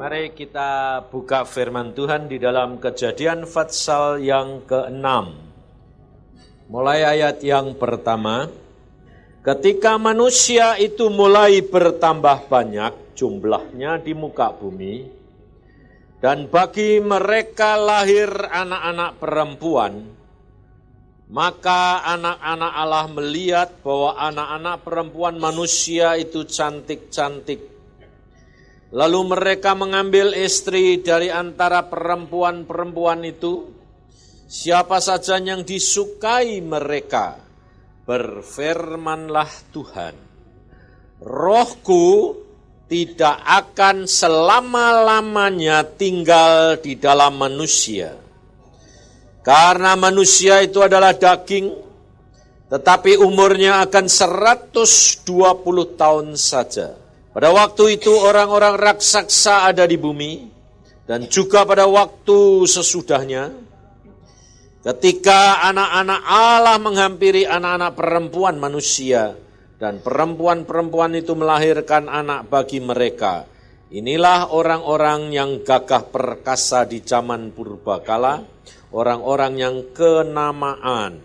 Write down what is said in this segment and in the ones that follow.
Mari kita buka firman Tuhan di dalam Kejadian pasal yang ke-6. Mulai ayat yang pertama. Ketika manusia itu mulai bertambah banyak jumlahnya di muka bumi, dan bagi mereka lahir anak-anak perempuan, maka anak-anak Allah melihat bahwa anak-anak perempuan manusia itu cantik-cantik. Lalu mereka mengambil istri dari antara perempuan-perempuan itu, siapa saja yang disukai mereka. Berfirmanlah Tuhan, Rohku tidak akan selama-lamanya tinggal di dalam manusia. Karena manusia itu adalah daging, tetapi umurnya akan 120 tahun saja. Pada waktu itu orang-orang raksasa ada di bumi, dan juga pada waktu sesudahnya, ketika anak-anak Allah menghampiri anak-anak perempuan manusia, dan perempuan-perempuan itu melahirkan anak bagi mereka. Inilah orang-orang yang gagah perkasa di zaman purbakala, orang-orang yang kenamaan.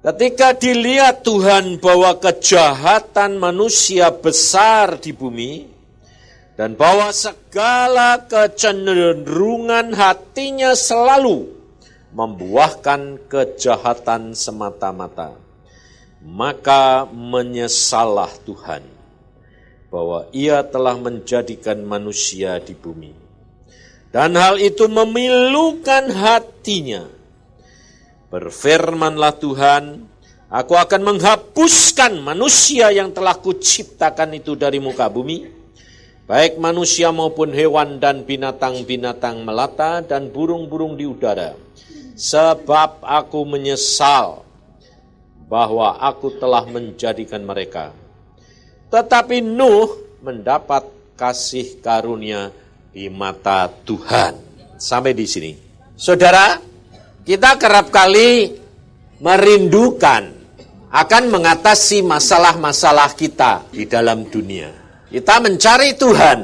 Ketika dilihat Tuhan bahwa kejahatan manusia besar di bumi, dan bahwa segala kecenderungan hatinya selalu membuahkan kejahatan semata-mata, maka menyesallah Tuhan bahwa Ia telah menjadikan manusia di bumi. Dan hal itu memilukan hatinya. Berfirmanlah Tuhan, Aku akan menghapuskan manusia yang telah kuciptakan itu dari muka bumi, baik manusia maupun hewan dan binatang-binatang melata dan burung-burung di udara. Sebab aku menyesal bahwa aku telah menjadikan mereka. Tetapi Nuh mendapat kasih karunia di mata Tuhan. Sampai di sini. Saudara, kita kerap kali merindukan akan mengatasi masalah-masalah kita di dalam dunia. Kita mencari Tuhan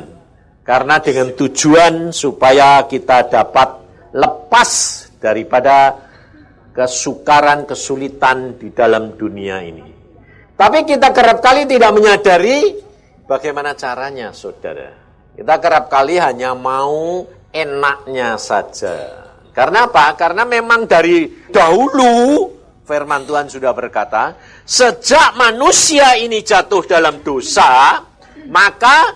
karena dengan tujuan supaya kita dapat lepas daripada kesukaran, kesulitan di dalam dunia ini. Tapi kita kerap kali tidak menyadari bagaimana caranya, saudara. Kita kerap kali hanya mau enaknya saja. Karena apa? Karena memang dari dahulu firman Tuhan sudah berkata, sejak manusia ini jatuh dalam dosa, maka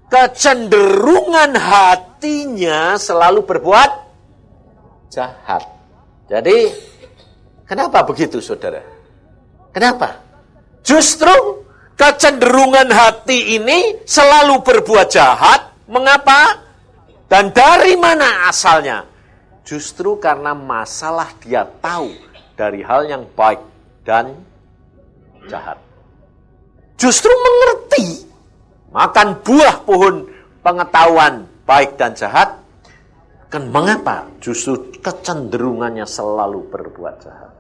kecenderungan hatinya selalu berbuat jahat. Jadi, kenapa begitu, saudara? Kenapa? Justru kecenderungan hati ini selalu berbuat jahat. Mengapa? Dan dari mana asalnya? Justru karena masalah dia tahu dari hal yang baik dan jahat. Justru mengerti makan buah pohon pengetahuan baik dan jahat. Kan mengapa? Justru kecenderungannya selalu berbuat jahat.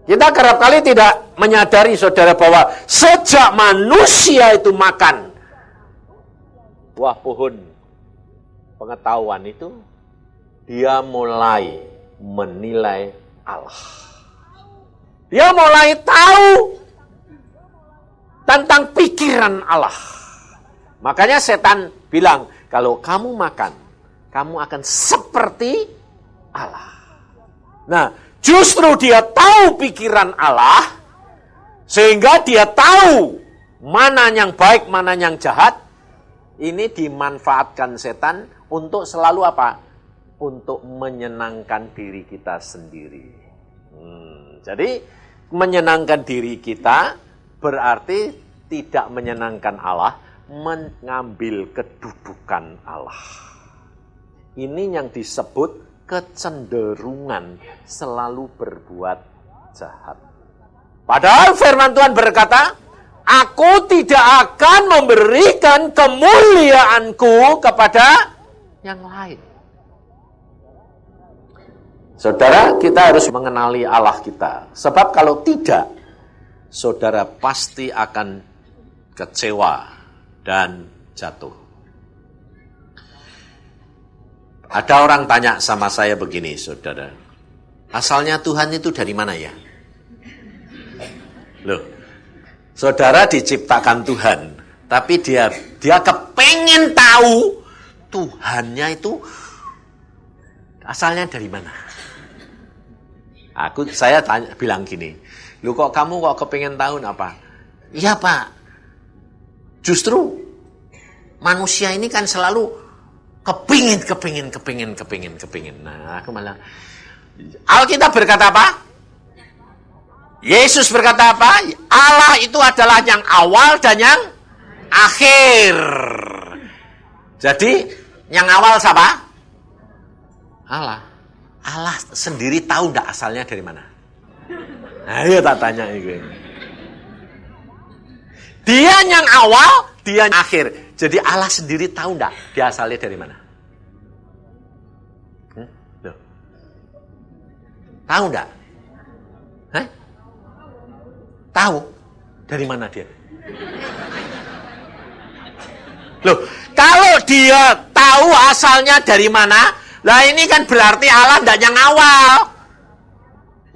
Kita kerap kali tidak menyadari, saudara, bahwa sejak manusia itu makan buah pohon pengetahuan itu, dia mulai menilai Allah. Dia mulai tahu tentang pikiran Allah. Makanya setan bilang, kalau kamu makan, kamu akan seperti Allah. Nah, justru dia tahu pikiran Allah, sehingga dia tahu mana yang baik, mana yang jahat. Ini dimanfaatkan setan untuk selalu apa? Untuk menyenangkan diri kita sendiri. Jadi menyenangkan diri kita berarti tidak menyenangkan Allah, mengambil kedudukan Allah. Ini yang disebut kecenderungan selalu berbuat jahat. Padahal firman Tuhan berkata, Aku tidak akan memberikan kemuliaanku kepada yang lain. Saudara, kita harus mengenali Allah kita. Sebab kalau tidak, saudara pasti akan kecewa dan jatuh. Ada orang tanya sama saya begini, saudara. Asalnya Tuhan itu dari mana ya? Loh, saudara diciptakan Tuhan, tapi dia kepengen tahu Tuhannya itu asalnya dari mana. Saya bilang gini, lu kok kamu kok kepengen tahu apa? Iya Pak, justru manusia ini kan selalu kepingin. Nah, aku malah Alkitab berkata apa? Yesus berkata apa? Allah itu adalah yang awal dan yang akhir. Jadi yang awal siapa? Allah. Allah sendiri tahu enggak asalnya dari mana? Nah, iya tak tanya itu. Dia yang awal, dia yang akhir. Jadi Allah sendiri tahu enggak dia asalnya dari mana? Loh. Tahu enggak? Hah? Tahu? Dari mana dia? Loh, kalau dia tahu asalnya dari mana, lah ini kan berarti Allah enggak yang awal.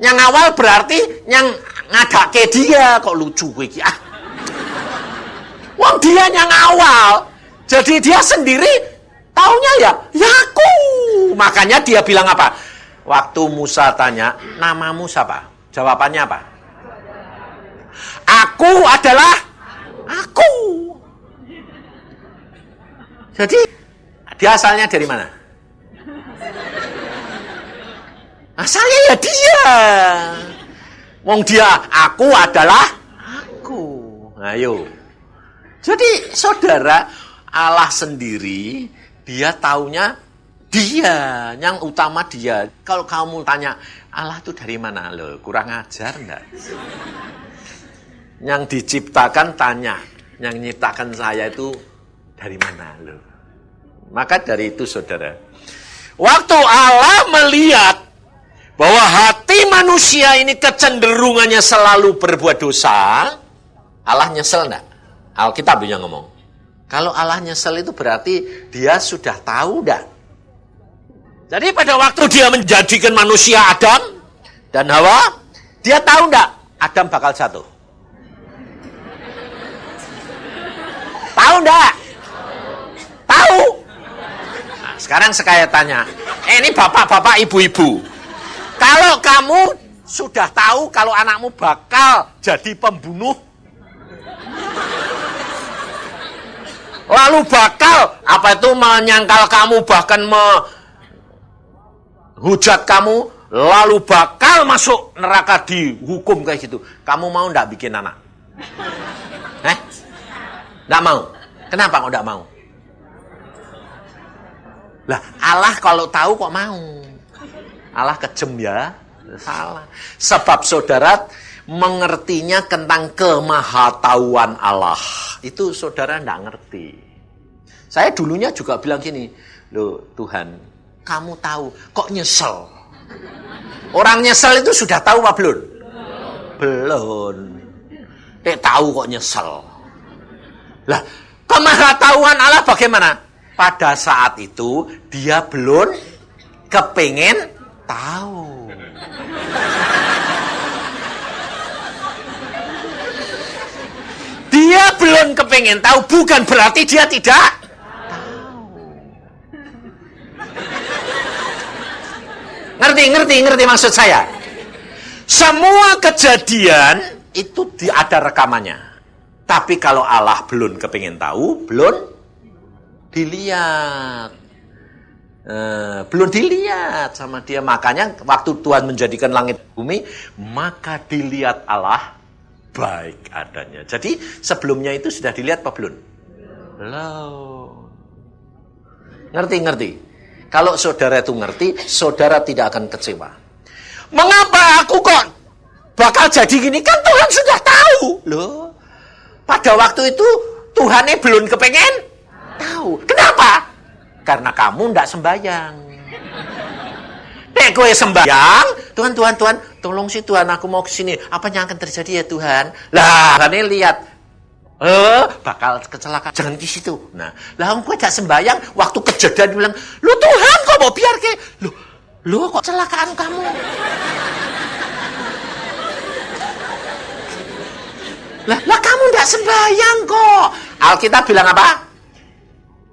Yang awal berarti yang ngadake dia. Kok lucu gue iki? Wong dia yang awal. Jadi dia sendiri taunya ya aku. Makanya dia bilang apa? Waktu Musa tanya, namamu siapa? Jawabannya apa? Aku adalah aku. Jadi dia asalnya dari mana? Asalnya ya dia. Wong dia aku adalah aku. Ayo. Jadi saudara, Allah sendiri dia taunya dia, yang utama dia. Kalau kamu tanya Allah itu dari mana? Loh, kurang ajar enggak? Yang diciptakan tanya, yang nyiptakan saya itu dari mana? Loh. Maka dari itu saudara, waktu Allah melihat bahwa hati manusia ini kecenderungannya selalu berbuat dosa, Allah nyesel enggak? Alkitab yang ngomong. Kalau Allah nyesel itu berarti dia sudah tahu enggak? Jadi pada waktu dia menjadikan manusia Adam dan Hawa, dia tahu enggak Adam bakal jatuh? Tahu enggak? Tahu? Nah, sekarang saya tanya, ini bapak-bapak, ibu-ibu, kalau kamu sudah tahu kalau anakmu bakal jadi pembunuh, lalu bakal menyangkal kamu, bahkan menghujat kamu, lalu bakal masuk neraka dihukum kayak gitu, kamu mau enggak bikin anak? Enggak mau. Kenapa kok enggak mau? Lah, Allah kalau tahu kok mau? Allah kejem ya? Salah. Sebab saudara mengertinya tentang kemahatauan Allah. Itu saudara enggak ngerti. Saya dulunya juga bilang gini, loh Tuhan, kamu tahu, kok nyesel? Orang nyesel itu sudah tahu apa belum? Belum. Tahu kok nyesel. Lah, kemahatauan Allah bagaimana? Pada saat itu, dia belum kepengen tahu. Dia belum kepengen tahu, bukan berarti dia tidak Ngerti maksud saya? Semua kejadian itu ada rekamannya. Tapi kalau Allah belum kepingin tahu, belum dilihat. Belum dilihat sama dia. Makanya waktu Tuhan menjadikan langit bumi, maka dilihat Allah baik adanya. Jadi sebelumnya itu sudah dilihat apa belum? Belum. Ngerti? Kalau saudara itu ngerti, saudara tidak akan kecewa. Mengapa aku kok bakal jadi gini? Kan Tuhan sudah tahu. Loh, pada waktu itu Tuhannya belum kepengen tahu. Kenapa? Karena kamu tidak sembahyang. Nek kowe sembahyang, Tuhan, tolong sih Tuhan, aku mau ke sini. Apa yang akan terjadi ya Tuhan? Lah, ini lihat. Bakal kecelakaan. Jangan di situ. Nah, lah gue gak sembayang. Waktu kejadian bilang, lu Tuhan kok mau biar ke? Lu kok kecelakaan kamu? Lah kamu gak sembayang kok. Alkitab bilang apa?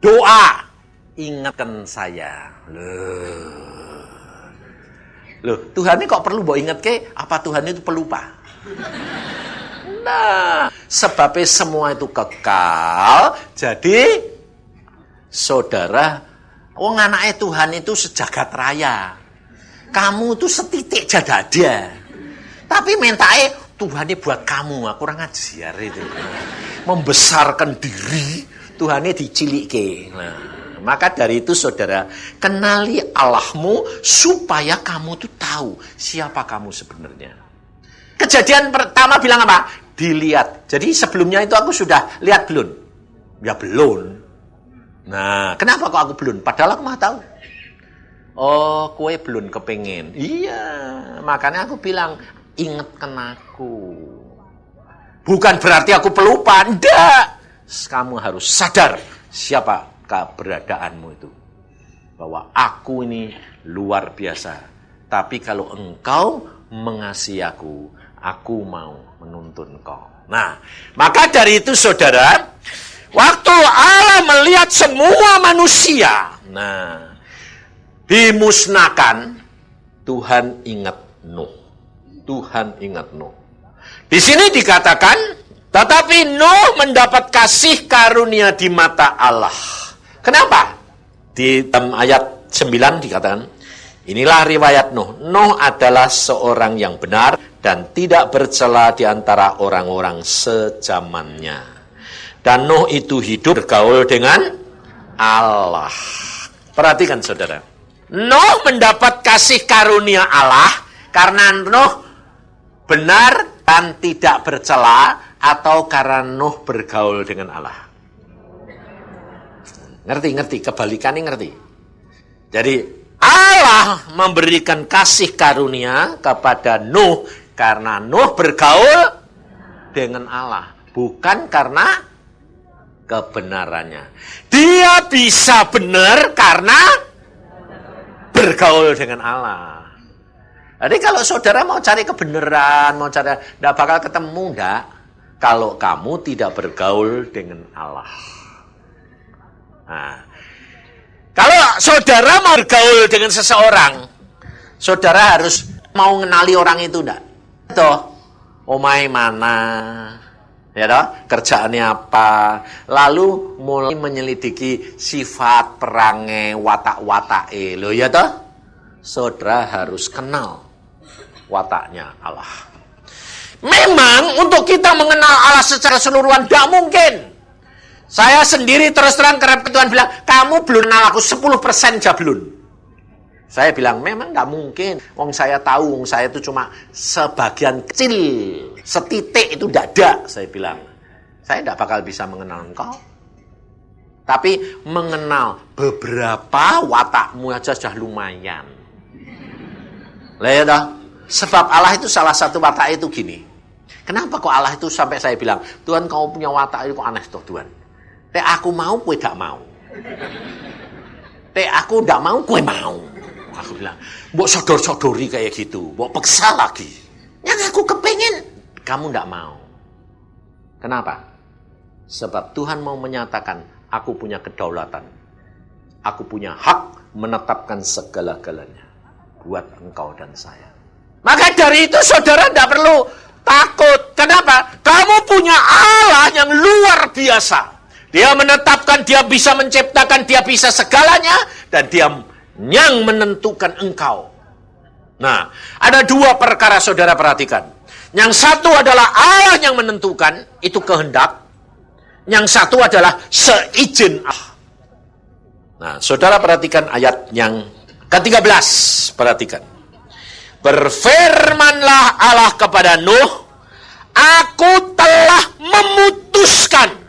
Doa. Ingatkan saya. Loh, Tuhan ini kok perlu mbok inget ke? Apa Tuhan itu pelupa? Nah, sebabnya semua itu kekal. Jadi, saudara, wong anaknya Tuhan itu sejagat raya. Kamu itu setitik jadada. Tapi mintanya Tuhan ini buat kamu. Kurang ajar itu. Membesarkan diri, Tuhan ini dicilike. Nah, maka dari itu saudara, kenali Allahmu supaya kamu tuh tahu siapa kamu sebenarnya. Kejadian pertama bilang apa? Dilihat. Jadi sebelumnya itu aku sudah lihat belum? Ya belum. Nah, kenapa kok aku belum? Padahal aku mah tahu. Oh, kue belum kepengen. Iya, makanya aku bilang, ingatkan aku. Bukan berarti aku pelupa, enggak. Kamu harus sadar siapa keberadaanmu itu. Bahwa aku ini luar biasa. Tapi kalau engkau mengasihi aku mau menuntun kau. Nah, maka dari itu saudara, waktu Allah melihat semua manusia, nah, dimusnahkan, Tuhan ingat Nuh. Tuhan ingat Nuh. Di sini dikatakan, tetapi Nuh mendapat kasih karunia di mata Allah. Kenapa? Di dalam ayat 9 dikatakan, inilah riwayat Nuh. Nuh adalah seorang yang benar dan tidak bercela di antara orang-orang sezamannya. Dan Nuh itu hidup bergaul dengan Allah. Perhatikan saudara. Nuh mendapat kasih karunia Allah karena Nuh benar dan tidak bercela atau karena Nuh bergaul dengan Allah. Ngerti, kebalikannya ngerti. Jadi Allah memberikan kasih karunia kepada Nuh karena Nuh bergaul dengan Allah, bukan karena kebenarannya. Dia bisa benar karena bergaul dengan Allah. Jadi kalau saudara mau cari kebenaran, mau cari, tidak bakal ketemu, enggak. Kalau kamu tidak bergaul dengan Allah. Nah, kalau saudara mau bergaul dengan seseorang, saudara harus mau mengenali orang itu, enggak? Toh, omai mana, ya toh, kerjaannya apa, lalu mulai menyelidiki sifat perangai watak-watake, loh ya toh, saudara harus kenal wataknya Allah. Memang untuk kita mengenal Allah secara keseluruhan tidak mungkin. Saya sendiri terus terang kerap Tuhan bilang, kamu belum kenal aku 10% jablon. Saya bilang, memang gak mungkin. Wong saya tahu, wong saya itu cuma sebagian kecil. Setitik itu tidak ada, saya bilang. Saya tidak bakal bisa mengenal engkau. Tapi mengenal beberapa watakmu aja sudah lumayan. Lah ya toh? Sebab Allah itu salah satu watak itu gini. Kenapa kok Allah itu sampai saya bilang, Tuhan kau punya watak itu kok aneh toh Tuhan. Teh aku mau, kue tidak mau. Teh aku tidak mau, kue mau. Aku bilang, mbok sodor-sodori kayak gitu, mbok paksa lagi. Yang aku kepengen, kamu tidak mau. Kenapa? Sebab Tuhan mau menyatakan, aku punya kedaulatan. Aku punya hak menetapkan segala-galanya buat engkau dan saya. Maka dari itu saudara tidak perlu takut. Kenapa? Kamu punya Allah yang luar biasa. Dia menetapkan, dia bisa menciptakan, dia bisa segalanya, dan dia yang menentukan engkau. Nah, ada dua perkara saudara perhatikan. Yang satu adalah Allah yang menentukan, itu kehendak. Yang satu adalah seizin Allah. Nah, saudara perhatikan ayat yang ke-13. Perhatikan. Berfirmanlah Allah kepada Nuh, aku telah memutuskan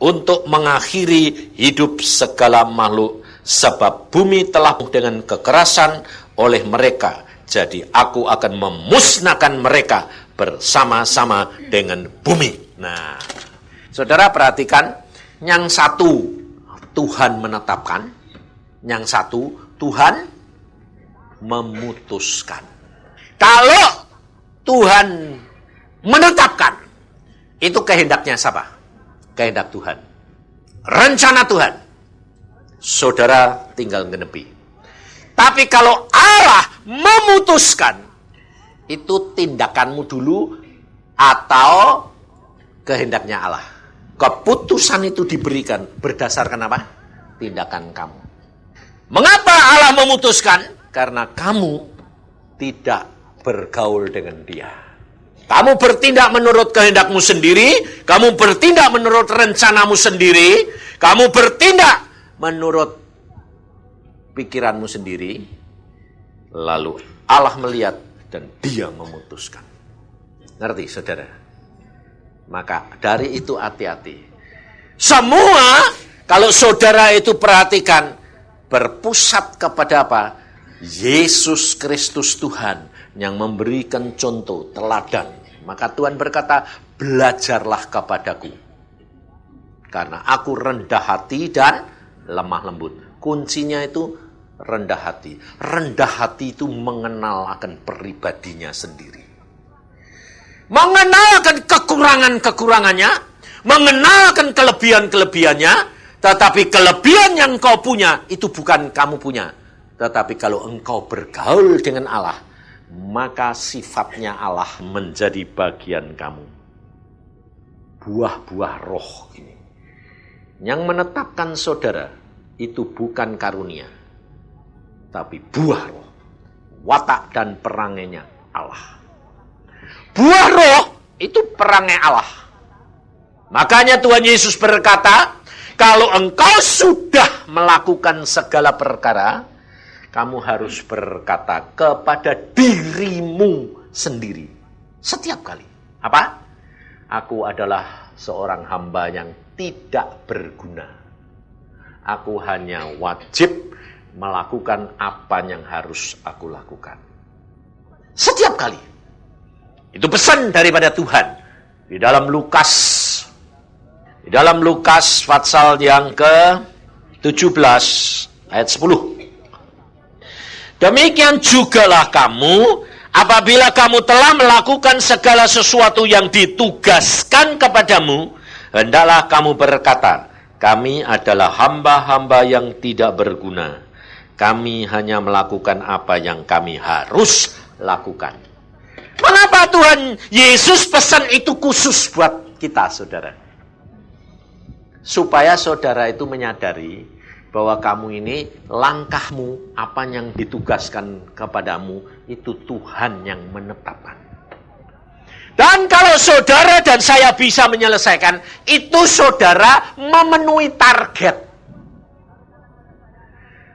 untuk mengakhiri hidup segala makhluk, sebab bumi telah penuh dengan kekerasan oleh mereka. Jadi aku akan memusnahkan mereka bersama-sama dengan bumi. Nah, saudara perhatikan, yang satu Tuhan menetapkan, yang satu Tuhan memutuskan. Kalau Tuhan menetapkan, itu kehendaknya siapa? Kehendak Tuhan. Rencana Tuhan. Saudara tinggal ngenepi. Tapi kalau Allah memutuskan, itu tindakanmu dulu atau kehendaknya Allah. Keputusan itu diberikan berdasarkan apa? Tindakan kamu. Mengapa Allah memutuskan? Karena kamu tidak bergaul dengan dia. Kamu bertindak menurut kehendakmu sendiri, kamu bertindak menurut rencanamu sendiri, kamu bertindak menurut pikiranmu sendiri, lalu Allah melihat dan dia memutuskan. Ngerti, saudara? Maka dari itu hati-hati. Semua, kalau saudara itu perhatikan, berpusat kepada apa? Yesus Kristus Tuhan yang memberikan contoh, teladan. Maka Tuhan berkata, belajarlah kepadaku. Karena aku rendah hati dan lemah lembut. Kuncinya itu rendah hati. Rendah hati itu mengenal akan pribadinya sendiri. Mengenal akan kekurangan-kekurangannya. Mengenal akan kelebihan-kelebihannya. Tetapi kelebihan yang kau punya, itu bukan kamu punya. Tetapi kalau engkau bergaul dengan Allah, maka sifatnya Allah menjadi bagian kamu. Buah-buah roh ini. Yang menetapkan saudara, itu bukan karunia. Tapi buah roh. Watak dan perangainya Allah. Buah roh itu perangai Allah. Makanya Tuhan Yesus berkata, kalau engkau sudah melakukan segala perkara, kamu harus berkata kepada dirimu sendiri. Setiap kali. Apa? Aku adalah seorang hamba yang tidak berguna. Aku hanya wajib melakukan apa yang harus aku lakukan. Setiap kali. Itu pesan daripada Tuhan. Di dalam Lukas pasal yang ke-17 ayat 10. Demikian jugalah kamu, apabila kamu telah melakukan segala sesuatu yang ditugaskan kepadamu, hendaklah kamu berkata, kami adalah hamba-hamba yang tidak berguna. Kami hanya melakukan apa yang kami harus lakukan. Mengapa Tuhan Yesus pesan itu khusus buat kita, saudara? Supaya saudara itu menyadari bahwa kamu ini, langkahmu, apa yang ditugaskan kepadamu, itu Tuhan yang menetapkan. Dan kalau saudara dan saya bisa menyelesaikan, itu saudara memenuhi target.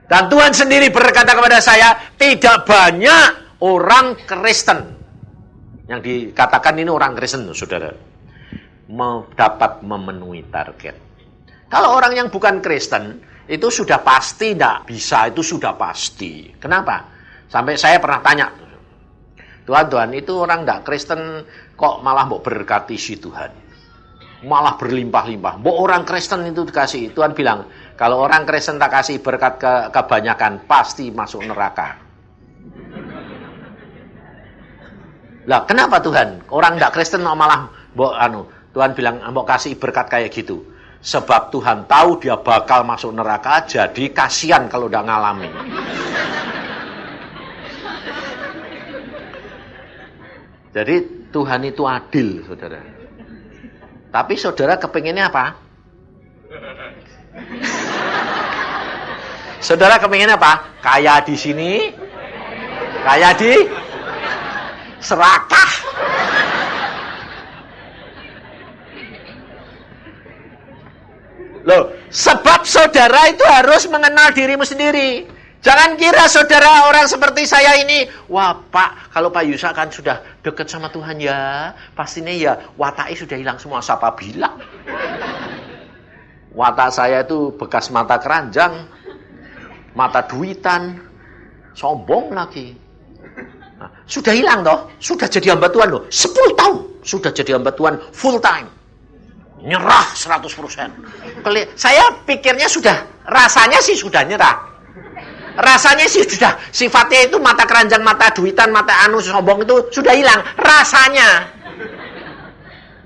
Dan Tuhan sendiri berkata kepada saya, tidak banyak orang Kristen. Yang dikatakan ini orang Kristen, saudara. Dapat memenuhi target. Kalau orang yang bukan Kristen, itu sudah pasti tidak bisa, itu sudah pasti. Kenapa? Sampai saya pernah tanya, Tuhan, itu orang tidak Kristen kok malah mau berkati si Tuhan. Malah berlimpah-limpah. Mau orang Kristen itu dikasih. Tuhan bilang, kalau orang Kristen tak kasih berkat kebanyakan, pasti masuk neraka. Lah, kenapa Tuhan? Orang tidak Kristen malah Tuhan bilang, mau kasih berkat kayak gitu. Sebab Tuhan tahu dia bakal masuk neraka, jadi kasihan kalau udah ngalamin. Jadi Tuhan itu adil, saudara. Tapi saudara kepengennya apa? Saudara kepengennya apa? Kaya di sini, kaya di serakah. Loh, sebab saudara itu harus mengenal dirimu sendiri. Jangan kira saudara orang seperti saya ini, wah Pak, kalau Pak Yusa kan sudah dekat sama Tuhan ya, pastinya ya wataknya sudah hilang semua. Siapa bilang? Watak saya itu bekas mata keranjang, mata duitan, sombong lagi. Sudah hilang toh, sudah jadi hamba Tuhan loh. 10 tahun sudah jadi hamba Tuhan full time. Nyerah 100%. Saya pikirnya sudah, rasanya sih sudah nyerah. Rasanya sih sudah, sifatnya itu mata keranjang, mata duitan, mata anu sombong itu sudah hilang. Rasanya.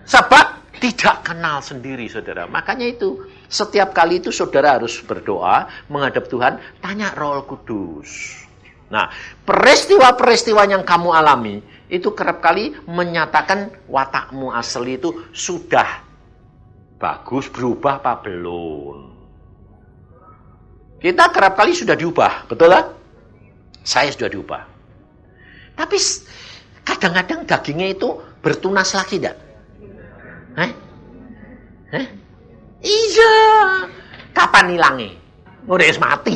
Sebab tidak kenal sendiri, saudara. Makanya itu, setiap kali itu saudara harus berdoa, menghadap Tuhan, tanya Roh Kudus. Nah, peristiwa-peristiwa yang kamu alami, itu kerap kali menyatakan watakmu asli itu sudah bagus, berubah apa belum. Kita kerap kali sudah diubah, betul lah? Saya sudah diubah. Tapi kadang-kadang dagingnya itu bertunas lagi, tidak? Iya. Kapan hilangnya? Udah mati.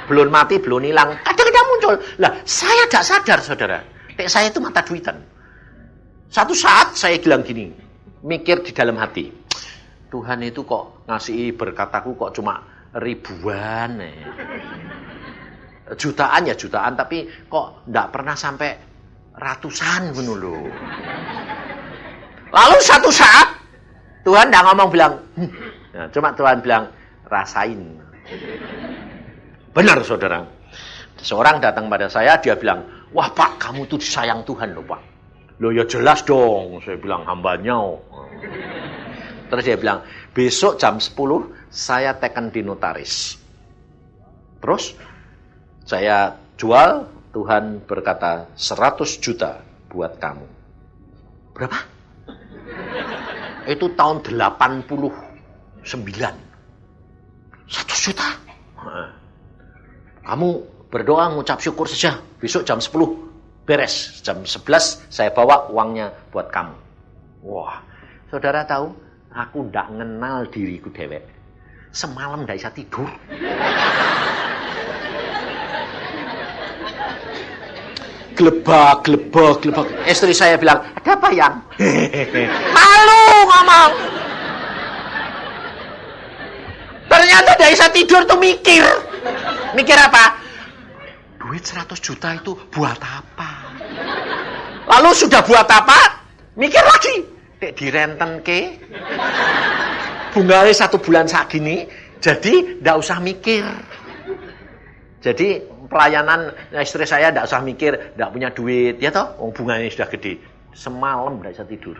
Belum mati, belum hilang. Kadang-kadang muncul. Lah, saya tidak sadar, saudara. Saya itu mata duitan. Satu saat saya bilang gini, mikir di dalam hati. Tuhan itu kok ngasih berkataku kok cuma ribuan. Jutaan ya jutaan, tapi kok tidak pernah sampai ratusan loh. Lalu satu saat, Tuhan tidak ngomong bilang, nah, cuma Tuhan bilang, rasain. Benar, saudara. Seorang datang pada saya, dia bilang, wah Pak, kamu tuh disayang Tuhan loh Pak. Loh ya jelas dong, saya bilang hambanya. Terus dia bilang, besok jam 10 saya teken di notaris. Terus saya jual, Tuhan berkata 100 juta buat kamu. Berapa? Itu tahun 89. 100 juta. Kamu berdoa, ngucap syukur saja. Besok jam 10 beres. Jam 11 saya bawa uangnya buat kamu. Wah, saudara tahu, aku ndak kenal diriku dewek. Semalam ndak bisa tidur. Glebak. Istri saya bilang, ada apa yang? Malu ngomong. Ternyata ndak bisa tidur tuh mikir. Mikir apa? Duit 100 juta itu buat apa? Lalu sudah buat apa? Mikir lagi. Dek direnten ke? Bunganya 1 bulan segini, jadi ndak usah mikir. Jadi pelayanan istri saya ndak usah mikir, ndak punya duit, ya toh? Bunganya sudah gede. Semalam ndak bisa tidur.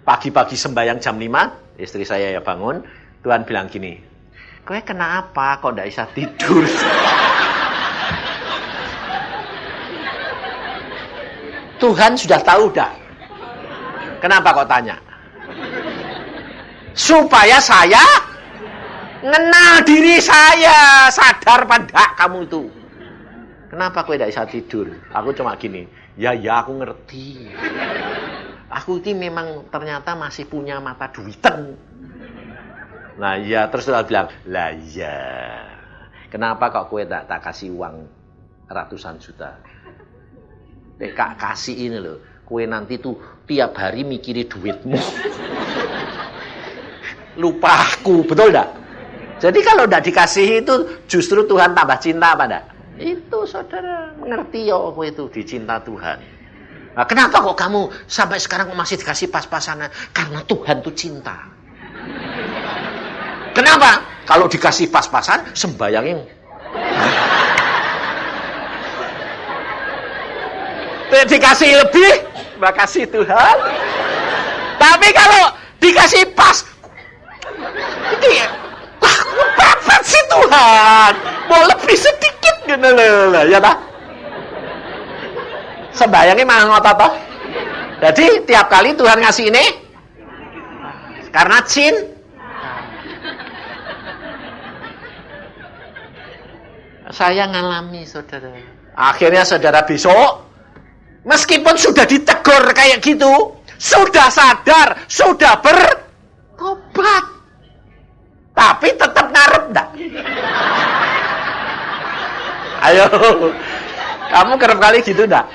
Pagi-pagi sembahyang jam 5, istri saya ya bangun, Tuhan bilang gini, kowe kenapa kok ndak bisa tidur? Tuhan sudah tahu dah. Kenapa kok tanya? Supaya saya kenal diri saya, sadar pada kamu itu. Kenapa kowe ndak bisa tidur? Aku cuma gini, ya aku ngerti. Aku ini memang ternyata masih punya mata duitan. Nah ya, terus dia bilang, lah ya, kenapa kok kowe tak kasih uang ratusan juta? Kak kasih ini loh, kowe nanti tuh tiap hari mikiri duitmu. Lupa aku, betul enggak? Jadi kalau enggak dikasih itu justru Tuhan tambah cinta apa enggak? Itu saudara, mengerti ya kowe itu dicinta Tuhan. Nah, kenapa kok kamu sampai sekarang masih dikasih pas-pasan? Karena Tuhan tuh cinta. Kenapa? Kalau dikasih pas-pasan, sembayangin. Dikasih lebih, makasih Tuhan. Tapi kalau dikasih pas, berapa sih Tuhan? Mau lebih sedikit gitu loh, ya tak? Sembayangnya malah ngotot toh. Jadi tiap kali Tuhan ngasih ini, karena saya ngalami, saudara. Akhirnya saudara besok, meskipun sudah ditegur kayak gitu, sudah sadar, sudah bertobat, tapi tetap ngarep enggak? Ayo, kamu kerap kali gitu enggak?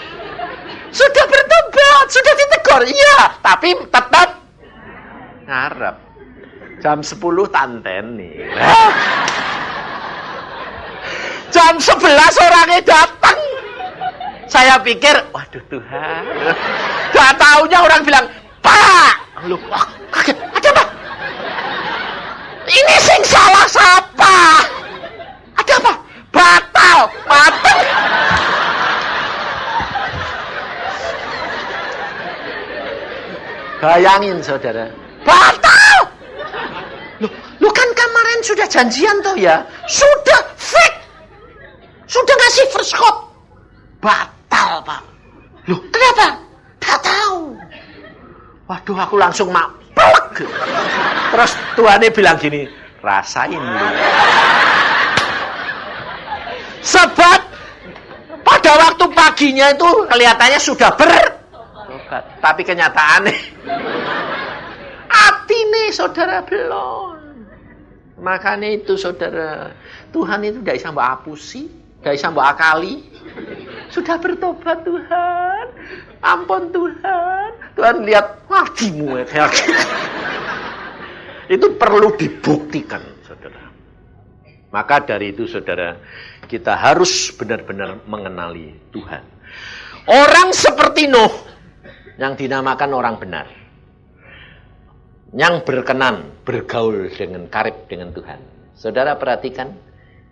Sudah bertobat, sudah ditegur, iya, tapi tetap ngarep. Jam 10 tanten nih. Jam 11 orangnya datang. Saya pikir, waduh Tuhan. Gak taunya orang bilang, Pak. Loh, kaget, ada apa? Ini sing salah siapa? Ada apa? Batal, batal. Bayangin saudara, batal. Lu kan kemarin sudah janjian toh ya, sudah fake, sudah ngasih first code, batal Pak. Loh kenapa? Tak tahu. Waduh aku langsung maplek. Terus Tuhannya bilang gini, rasain lu. Sebab pada waktu paginya itu kelihatannya sudah bertobat, tapi kenyataannya atine saudara belum. Makanya itu saudara, Tuhan itu tidak bisa mbak apusi, tidak bisa mbak akali. Sudah bertobat Tuhan, ampun Tuhan. Tuhan lihat wadimu kayak gitu. Itu perlu dibuktikan saudara. Maka dari itu saudara, kita harus benar-benar mengenali Tuhan. Orang seperti Nuh yang dinamakan orang benar, yang berkenan bergaul dengan karib dengan Tuhan. Saudara perhatikan,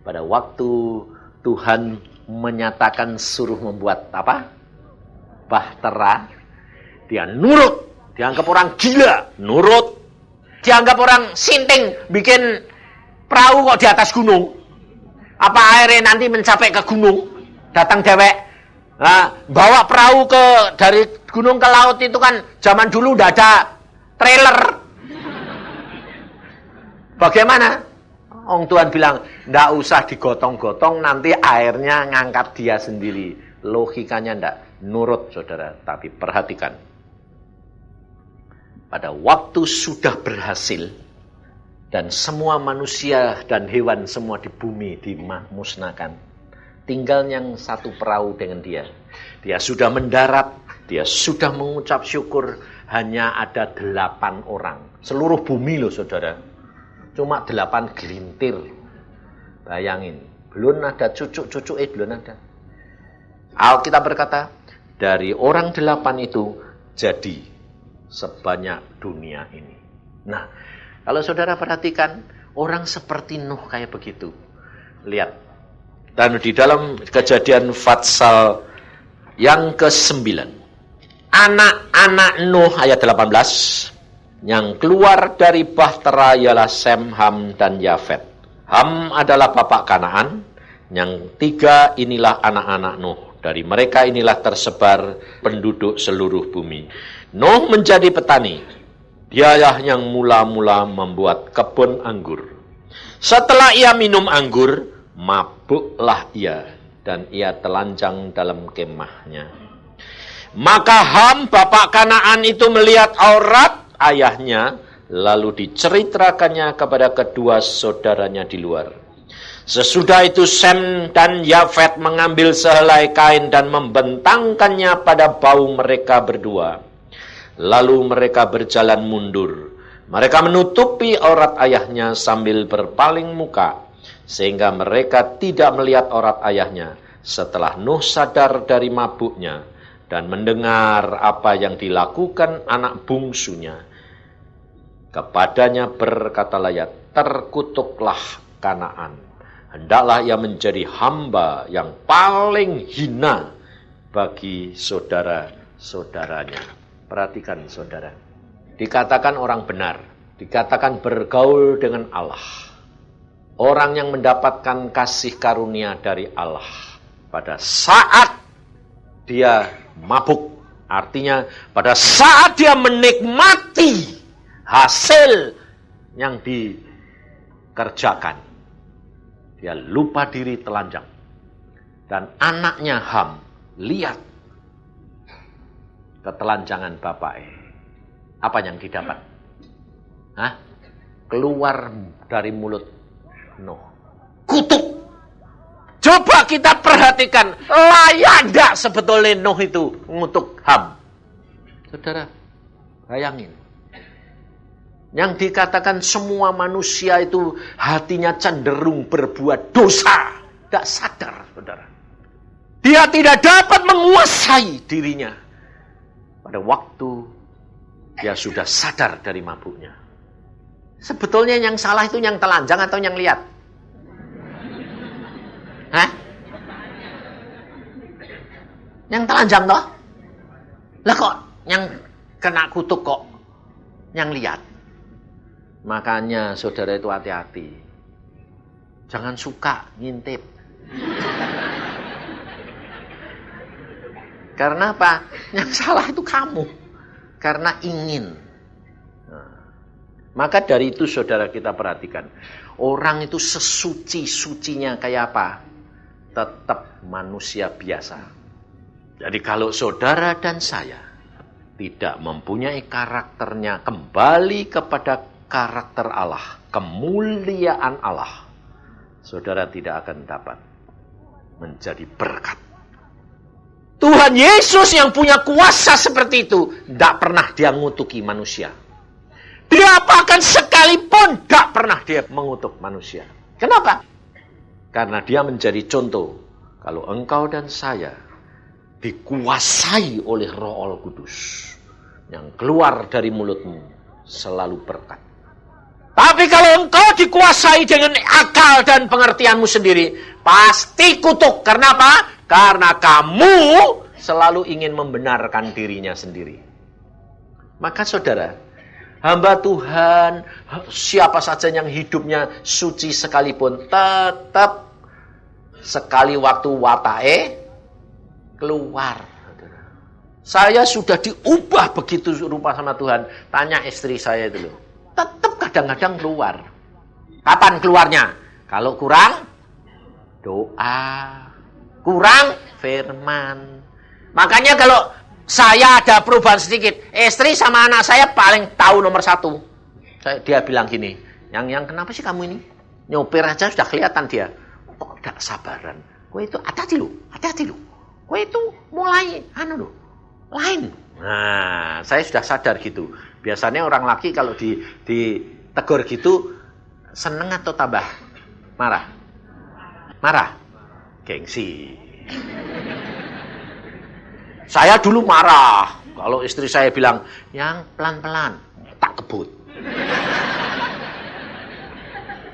pada waktu Tuhan menyatakan suruh membuat apa? Bahtera, dia nurut. Dianggap orang gila, nurut. Dianggap orang sinting, bikin perahu kok di atas gunung. Apa airnya nanti mencapai ke gunung? Datang dewek. Nah, bawa perahu dari gunung ke laut itu kan zaman dulu udah ada trailer. Bagaimana? Tuhan bilang, ndak usah digotong-gotong, nanti airnya ngangkat dia sendiri. Logikanya ndak, nurut saudara. Tapi perhatikan, pada waktu sudah berhasil, dan semua manusia dan hewan semua di bumi dimusnahkan, tinggal yang satu perahu dengan dia. Dia sudah mendarat, dia sudah mengucap syukur, hanya ada 8 orang. Seluruh bumi loh saudara. Cuma 8 gelintir. Bayangin. Belum ada cucuk-cucuk, belum ada. Alkitab berkata, dari orang 8 itu jadi sebanyak dunia ini. Nah, kalau saudara perhatikan, orang seperti Nuh kayak begitu. Lihat. Dan di dalam Kejadian pasal yang ke-9. Anak-anak Nuh ayat 18. Yang keluar dari Bahtera ialah Sem, Ham, dan Yafet. Ham adalah bapak Kanaan. Yang 3 inilah anak-anak Nuh. Dari mereka inilah tersebar penduduk seluruh bumi. Nuh menjadi petani. Dialah yang mula-mula membuat kebun anggur. Setelah ia minum anggur, mabuklah ia. Dan ia telanjang dalam kemahnya. Maka Ham, bapak Kanaan itu melihat aurat ayahnya, lalu diceritakannya kepada kedua saudaranya di luar. Sesudah itu Sem dan Yafet mengambil sehelai kain dan membentangkannya pada bau mereka berdua. Lalu mereka berjalan mundur. Mereka menutupi aurat ayahnya sambil berpaling muka, sehingga mereka tidak melihat aurat ayahnya. Setelah Nuh sadar dari mabuknya dan mendengar apa yang dilakukan anak bungsunya, kepadanya berkatalah ia, terkutuklah Kanaan. Hendaklah ia menjadi hamba yang paling hina bagi saudara-saudaranya. Perhatikan saudara. Dikatakan orang benar. Dikatakan bergaul dengan Allah. Orang yang mendapatkan kasih karunia dari Allah. Pada saat dia mabuk. Artinya pada saat dia menikmati hasil yang dikerjakan, dia lupa diri telanjang. Dan anaknya Ham lihat ketelanjangan bapaknya. Apa yang didapat? Keluar dari mulut Nuh, kutuk. Coba kita perhatikan, layak enggak sebetulnya Nuh itu ngutuk Ham? Saudara, bayangin. Yang dikatakan semua manusia itu hatinya cenderung berbuat dosa. Tidak sadar, saudara. Dia tidak dapat menguasai dirinya pada waktu dia sudah sadar dari mabuknya. Sebetulnya yang salah itu yang telanjang atau yang lihat? Hah? Yang telanjang toh? Lah kok yang kena kutuk kok yang lihat? Makanya saudara itu hati-hati. Jangan suka ngintip. Karena apa? Yang salah itu kamu. Karena ingin. Nah, maka dari itu saudara kita perhatikan. Orang itu sesuci-sucinya kayak apa? Tetap manusia biasa. Jadi kalau saudara dan saya tidak mempunyai karakternya kembali kepada karakter Allah, kemuliaan Allah, saudara tidak akan dapat menjadi berkat. Tuhan Yesus yang punya kuasa seperti itu, tidak pernah dia mengutuki manusia. Dia apakan sekalipun tidak pernah dia mengutuk manusia. Kenapa? Karena dia menjadi contoh. Kalau engkau dan saya dikuasai oleh Roh Kudus, yang keluar dari mulutmu selalu berkat. Tapi kalau engkau dikuasai dengan akal dan pengertianmu sendiri, pasti kutuk. Karena apa? Karena kamu selalu ingin membenarkan dirinya sendiri. Maka saudara, hamba Tuhan, siapa saja yang hidupnya suci sekalipun, tetap sekali waktu watae keluar. Saya sudah diubah begitu rupa sama Tuhan. Tanya istri saya dulu. Tetap kadang-kadang keluar. Kapan keluarnya? Kalau kurang doa, kurang firman. Makanya kalau saya ada perubahan sedikit, istri sama anak saya paling tahu nomor satu. Dia bilang gini, yang kenapa sih kamu ini? Nyopir aja sudah kelihatan dia. Kok tidak sabaran? Kowe itu hati-hati lu. Kowe itu mulai lain. Nah, saya sudah sadar gitu. Biasanya orang laki kalau ditegur gitu, seneng atau tambah marah? Marah. Gengsi. Saya dulu marah. Kalau istri saya bilang, yang pelan-pelan, tak kebut.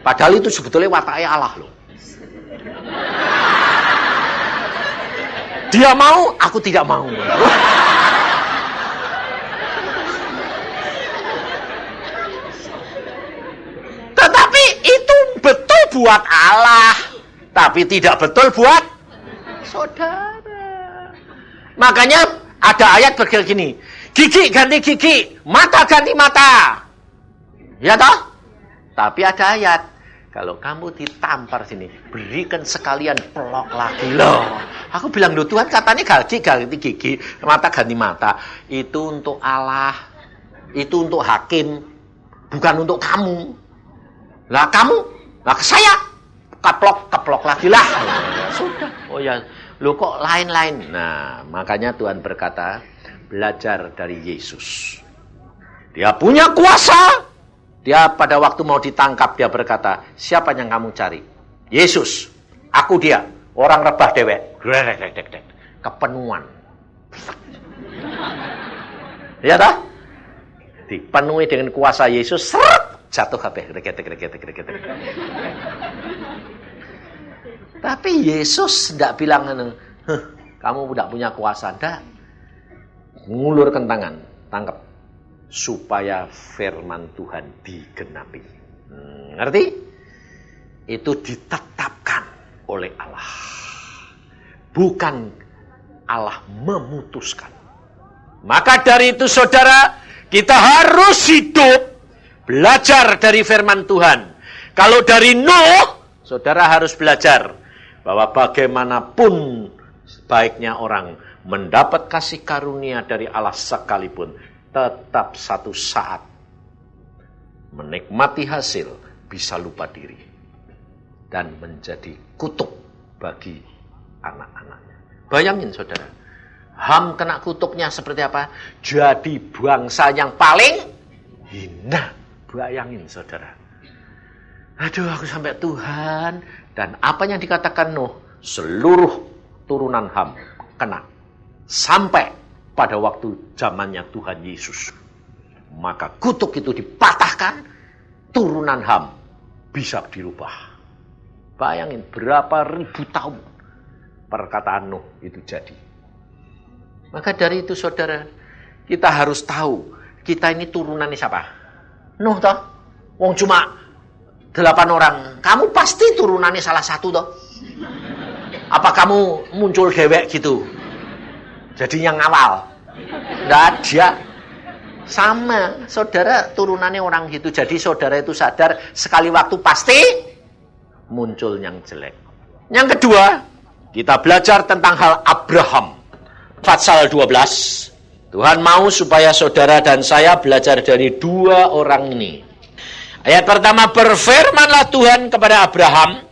Padahal itu sebetulnya watake Allah loh. Dia mau, aku tidak mau. Tetapi itu betul buat Allah. Tapi tidak betul buat saudara. Makanya ada ayat begini. Gigi ganti gigi, mata ganti mata. Ya toh? Tapi ada ayat. Kalau kamu ditampar sini, berikan sekalian pelok lagi loh. Aku bilang, loh Tuhan katanya ganti gigi, mata ganti mata. Itu untuk Allah, itu untuk hakim, bukan untuk kamu. Lah kamu, lah saya, keplok lagi lah. Sudah, oh ya, loh kok lain-lain. Nah, makanya Tuhan berkata, belajar dari Yesus. Dia punya kuasa. Dia pada waktu mau ditangkap, dia berkata, siapa yang kamu cari? Yesus. Aku dia. Orang rebah dewek. Kepenuhan. Ya tak? Dipenuhi dengan kuasa Yesus. Seret, jatuh kabeh. Tapi Yesus tidak bilang, kamu tidak punya kuasa. Tidak. Ngulurkan tangan. Tangkap. Supaya firman Tuhan digenapi. Ngerti? Itu ditetapkan oleh Allah. Bukan Allah memutuskan. Maka dari itu saudara, kita harus hidup belajar dari firman Tuhan. Kalau dari Nuh, saudara harus belajar bahwa bagaimanapun baiknya orang mendapat kasih karunia dari Allah sekalipun, tetap satu saat menikmati hasil bisa lupa diri dan menjadi kutuk bagi anak-anaknya. Bayangin saudara, Ham kena kutuknya seperti apa? Jadi bangsa yang paling hina. Bayangin saudara. Aduh, aku sampai Tuhan. Dan apa yang dikatakan Nuh, seluruh turunan Ham kena. Sampai pada waktu zamannya Tuhan Yesus. Maka kutuk itu dipatahkan, turunan Ham bisa dirubah. Bayangin berapa ribu tahun perkataan Nuh itu jadi. Maka dari itu saudara, kita harus tahu, kita ini turunannya siapa? Nuh toh? Wong cuma 8 orang. Kamu pasti turunannya salah satu toh? Apa kamu muncul dewek gitu? Jadi yang awal? Nggak ada. Sama, saudara turunannya orang gitu. Jadi saudara itu sadar, sekali waktu pasti muncul yang jelek. Yang kedua, kita belajar tentang hal Abraham. Pasal 12. Tuhan mau supaya saudara dan saya belajar dari 2 orang ini. Ayat pertama, berfirmanlah Tuhan kepada Abraham,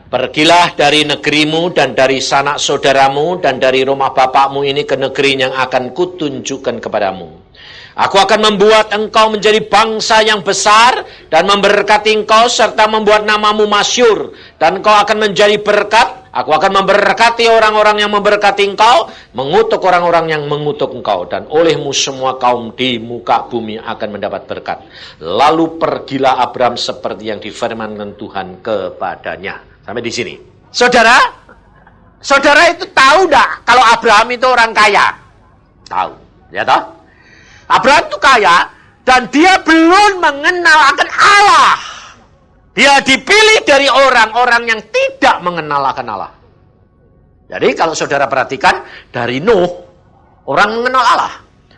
pergilah dari negerimu dan dari sanak saudaramu dan dari rumah bapakmu ini ke negeri yang akan kutunjukkan kepadamu. Aku akan membuat engkau menjadi bangsa yang besar dan memberkati engkau serta membuat namamu masyhur. Dan engkau akan menjadi berkat. Aku akan memberkati orang-orang yang memberkati engkau, mengutuk orang-orang yang mengutuk engkau. Dan olehmu semua kaum di muka bumi akan mendapat berkat. Lalu pergilah Abraham seperti yang difirmankan Tuhan kepadanya. Sampai di sini. Saudara itu tahu enggak kalau Abraham itu orang kaya? Tahu, ya toh? Abraham itu kaya dan dia belum mengenal akan Allah. Dia dipilih dari orang-orang yang tidak mengenal akan Allah. Jadi kalau saudara perhatikan, dari Nuh, orang mengenal Allah.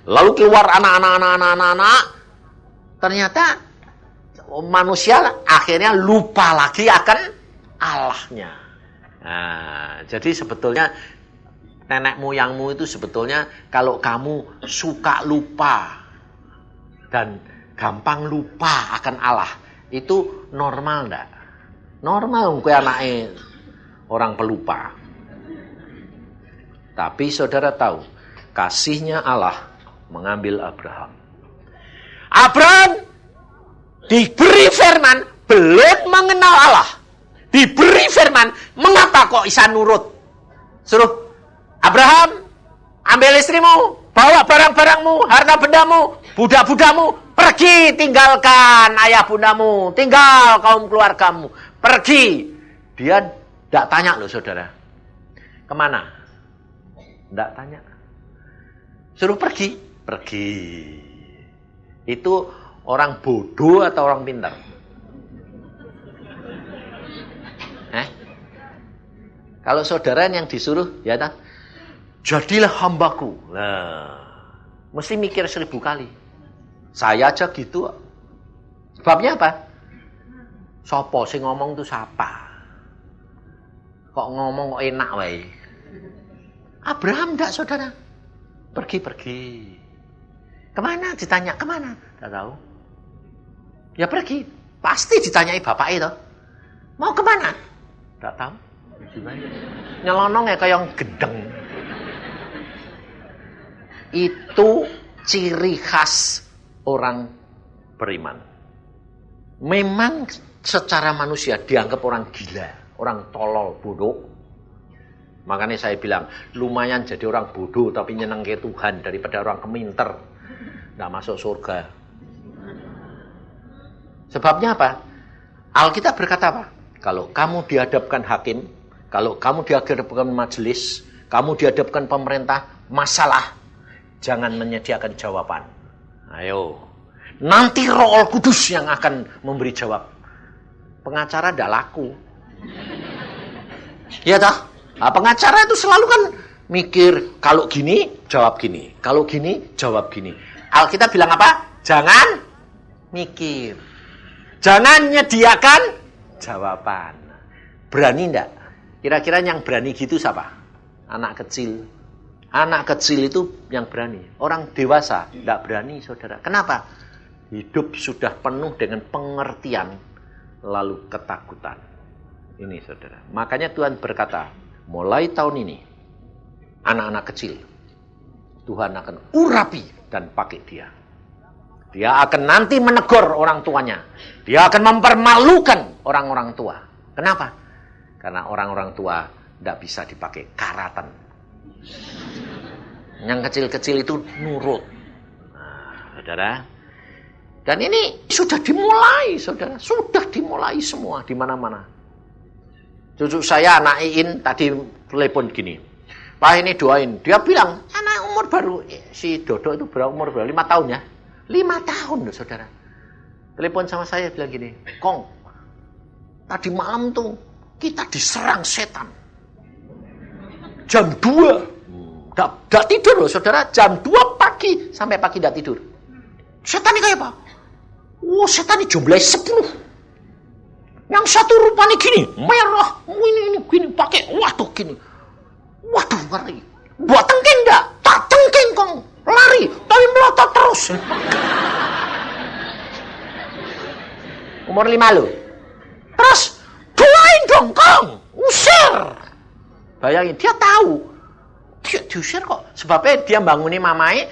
Lalu keluar anak-anak, ternyata manusia akhirnya lupa lagi akan Allahnya. Nah, jadi sebetulnya nenek moyangmu itu sebetulnya kalau kamu suka lupa dan gampang lupa akan Allah, itu normal enggak? Normal kowe anake orang pelupa. Tapi saudara tahu, kasihnya Allah mengambil Abraham. Abraham diberi firman, belum mengenal Allah. Diberi firman, mengapa kok bisa nurut? Suruh Abraham, ambil istrimu, bawa barang-barangmu, harta bendamu, budak-budakmu, pergi tinggalkan ayah bundamu, tinggal kaum keluargamu, pergi. Dia tidak tanya loh saudara, kemana? Tidak tanya. Suruh pergi, pergi. Itu orang bodoh atau orang pintar? Kalau saudara yang disuruh, ya tak? Jadilah hambaku. Nah, mesti mikir 1000 kali. Saya aja gitu. Sebabnya apa? Sopo sing ngomong itu siapa? Kok ngomong kok enak wae? Abraham enggak saudara? Pergi. Kemana? Ditanya kemana? Tidak tahu. Ya pergi. Pasti ditanyai bapak itu. Mau kemana? Tidak tahu. Nyelonong ya kayak yang gedeng. Itu ciri khas orang beriman. Memang secara manusia dianggap orang gila, orang tolol, bodoh. Makanya saya bilang, lumayan jadi orang bodoh tapi nyeneng ke Tuhan daripada orang keminter, nggak masuk surga. Sebabnya apa? Alkitab berkata apa? Kalau kamu dihadapkan hakim, kalau kamu dihadapkan majelis, kamu dihadapkan pemerintah, masalah, jangan menyediakan jawaban. Ayo, nanti Roh Kudus yang akan memberi jawab. Pengacara tidak laku. Ya tak? Nah, pengacara itu selalu kan mikir, kalau gini, jawab gini. Kalau gini, jawab gini. Alkitab bilang apa? Jangan mikir. Jangan menyediakan jawaban. Berani enggak? Kira-kira yang berani gitu siapa? Anak kecil. Anak kecil itu yang berani. Orang dewasa enggak berani, saudara. Kenapa? Hidup sudah penuh dengan pengertian, lalu ketakutan. Ini, saudara. Makanya Tuhan berkata, mulai tahun ini, anak-anak kecil, Tuhan akan urapi dan pakai dia. Dia akan nanti menegur orang tuanya. Dia akan mempermalukan orang-orang tua. Kenapa? Karena orang-orang tua tidak bisa dipakai, karatan. Yang kecil-kecil itu nurut. Nah, saudara. Dan ini sudah dimulai, saudara. Sudah dimulai semua di mana-mana. Cucu saya, anak Iin, tadi telepon gini. Pak ini doain. Dia bilang, anak umur baru. Si Dodo itu berumur 5 tahun ya. 5 tahun loh, saudara. Telepon sama saya bilang gini. Kong, tadi malam tuh kita diserang setan. Jam 2. Tidak tidur loh, saudara. Jam 2 pagi. Sampai pagi tidak tidur. Setan ini kayak apa? Oh, setan ini jumlahnya 10. Yang satu rupanya gini, merah, ini gini, pakai, waduh gini. Waduh, ngeri. Buat tengking enggak? Tak tengking, Kong. Lari, tapi melotot terus. Umur 5 loh. Terus, doain dong, Kong. Usir. Bayangin, dia tahu. Dia diusir kok. Sebabnya dia bangunin mamai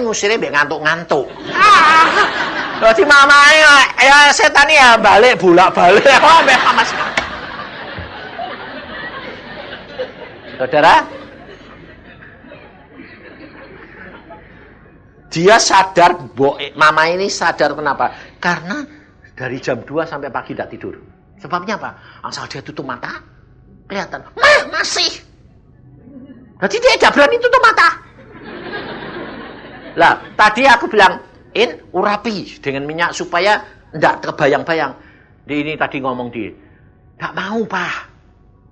ngusirnya biar ngantuk-ngantuk. Jadi mamai, ya setan ya balik, bolak-balik. Saudara, dia sadar, mama ini sadar kenapa? Karena dari jam 2 sampai pagi tidak tidur. Sebabnya apa? Asal dia tutup mata, kelihatan, masih. Jadi dia tidak berani tutup mata. Lah, tadi aku bilang, urapi dengan minyak supaya tidak kebayang-bayang. Ini tadi ngomong dia, tidak mau, Pak.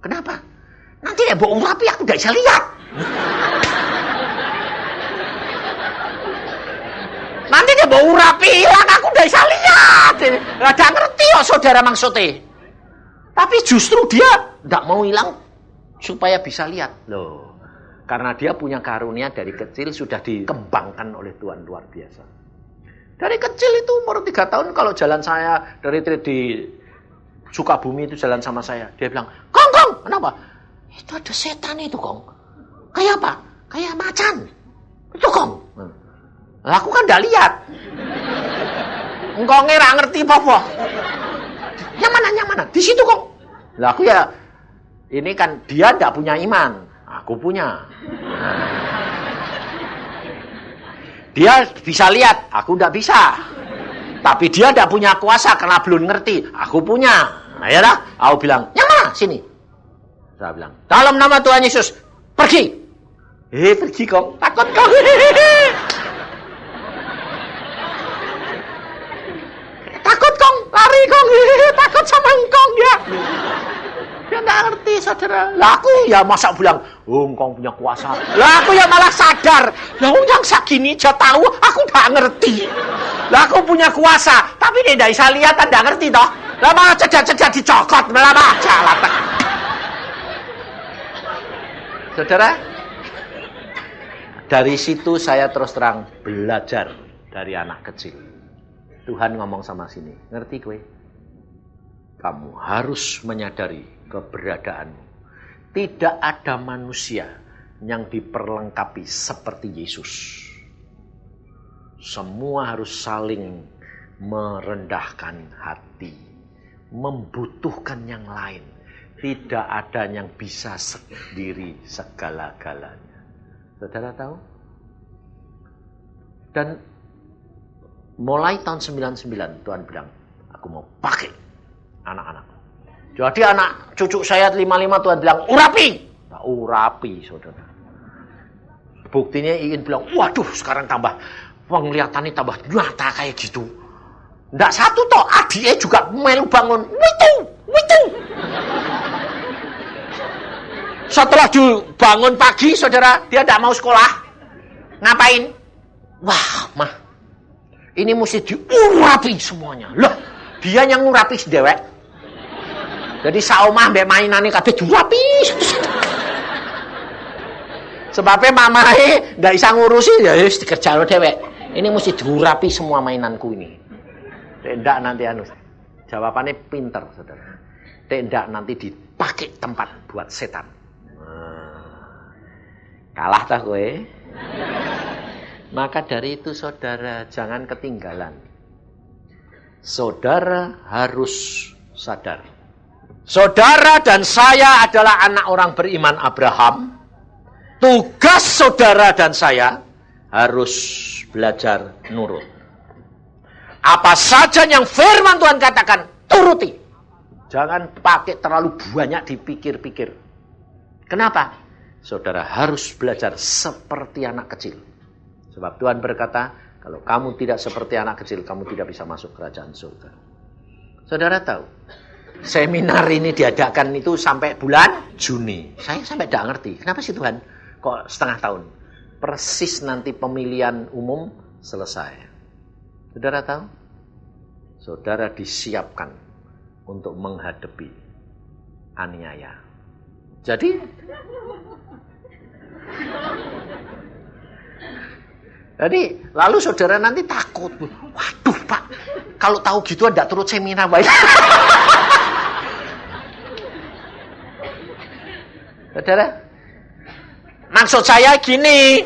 Kenapa? Nanti dia bawa urapi, aku tidak bisa lihat. Nanti dia bawa urapi hilang, aku tidak bisa lihat. Tidak ngerti kok saudara maksudnya. Tapi justru dia tidak mau hilang supaya bisa lihat. Loh. Karena dia punya karunia dari kecil sudah dikembangkan oleh Tuhan luar biasa. Dari kecil itu umur 3 tahun kalau jalan saya dari di Sukabumi itu jalan sama saya. Dia bilang, Kong, kenapa? Itu ada setan itu, Kong. Kayak apa? Kayak macan. Itu, Kong. Lah aku kan tidak lihat. Engkau nggak ngerti apa-apa. Yang mana? Di situ, Kong. Lah aku ya, ini kan dia tidak punya iman. Aku punya. Dia bisa lihat, aku tidak bisa. Tapi dia tidak punya kuasa karena belum ngerti. Aku punya. Nah ya dah, aku bilang, yang mana? Sini. Saya bilang, dalam nama Tuhan Yesus, pergi. Pergi kok. Takut kok. Takut kong, lari kong. Takut sama engkong ya. Dia tidak ngerti, saudara. Lah aku ya masa bilang, engkau punya kuasa. Lah aku ya malah sadar. Lah yang segini aja tahu, aku tidak ngerti. Lah aku punya kuasa, tapi dia tidak bisa lihat, tidak ngerti toh. Lah malah cedak-cedak dicokot, malah baca lah. Saudara, dari situ saya terus terang belajar dari anak kecil. Tuhan ngomong sama sini, ngerti gue? Kamu harus menyadari keberadaanmu. Tidak ada manusia yang diperlengkapi seperti Yesus. Semua harus saling merendahkan hati, membutuhkan yang lain. Tidak ada yang bisa sendiri segala-galanya. Saudara tahu? Dan mulai tahun 99 Tuhan bilang, aku mau pakai anak-anakku. Jadi anak cucu saya 55 Tuhan bilang, urapi. Nah, urapi, saudara. Buktinya Iin bilang, waduh sekarang tambah penglihatannya tambah nyata kayak gitu. Nggak satu toh, adiknya juga melu bangun. Witu. Setelah bangun pagi, saudara, dia tidak mau sekolah. Ngapain? Wah, mah. Ini mesti diurapi semuanya. Loh, dia yang ngurapi sedewek. Jadi saomah mbek mainane kabeh diurapi. Sebabnya mamae ndak bisa ngurusi ya wis dikerjano dhewek. Ini mesti diurapi semua mainanku ini. Tidak nanti jawabannya pinter, saudara. Tidak nanti dipakai tempat buat setan. Kalah tak kowe? Maka dari itu saudara jangan ketinggalan. Saudara harus sadar. Saudara dan saya adalah anak orang beriman Abraham. Tugas saudara dan saya harus belajar nurut. Apa saja yang firman Tuhan katakan, turuti. Jangan pakai terlalu banyak dipikir-pikir. Kenapa? Saudara harus belajar seperti anak kecil. Sebab Tuhan berkata, kalau kamu tidak seperti anak kecil, kamu tidak bisa masuk kerajaan surga. Saudara tahu, seminar ini diadakan itu sampai bulan Juni. Saya sampai tidak ngerti, kenapa sih Tuhan kok setengah tahun? Persis nanti pemilihan umum selesai. Saudara tahu? Saudara disiapkan untuk menghadapi aniaya. Jadi lalu saudara nanti takut. Waduh Pak, kalau tahu gitu tidak turut seminar baik. Saudara, maksud saya gini.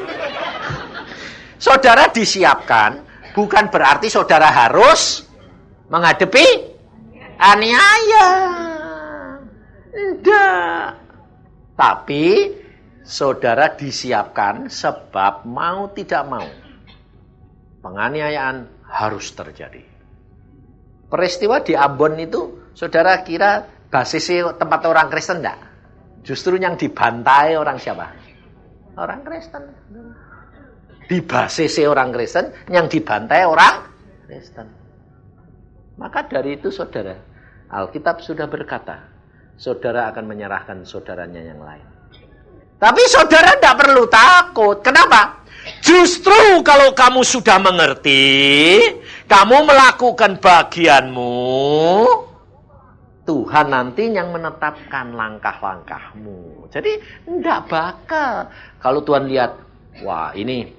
Saudara disiapkan bukan berarti saudara harus menghadapi aniaya. Tidak. Tapi saudara disiapkan sebab mau tidak mau penganiayaan harus terjadi. Peristiwa di Ambon itu saudara kira basisnya tempat orang Kristen enggak? Justru yang dibantai orang siapa? Orang Kristen. Di basisnya orang Kristen, yang dibantai orang Kristen. Maka dari itu saudara, Alkitab sudah berkata, saudara akan menyerahkan saudaranya yang lain. Tapi saudara tidak perlu takut. Kenapa? Justru kalau kamu sudah mengerti, kamu melakukan bagianmu, Tuhan nanti yang menetapkan langkah-langkahmu. Jadi tidak bakal. Kalau Tuhan lihat, wah ini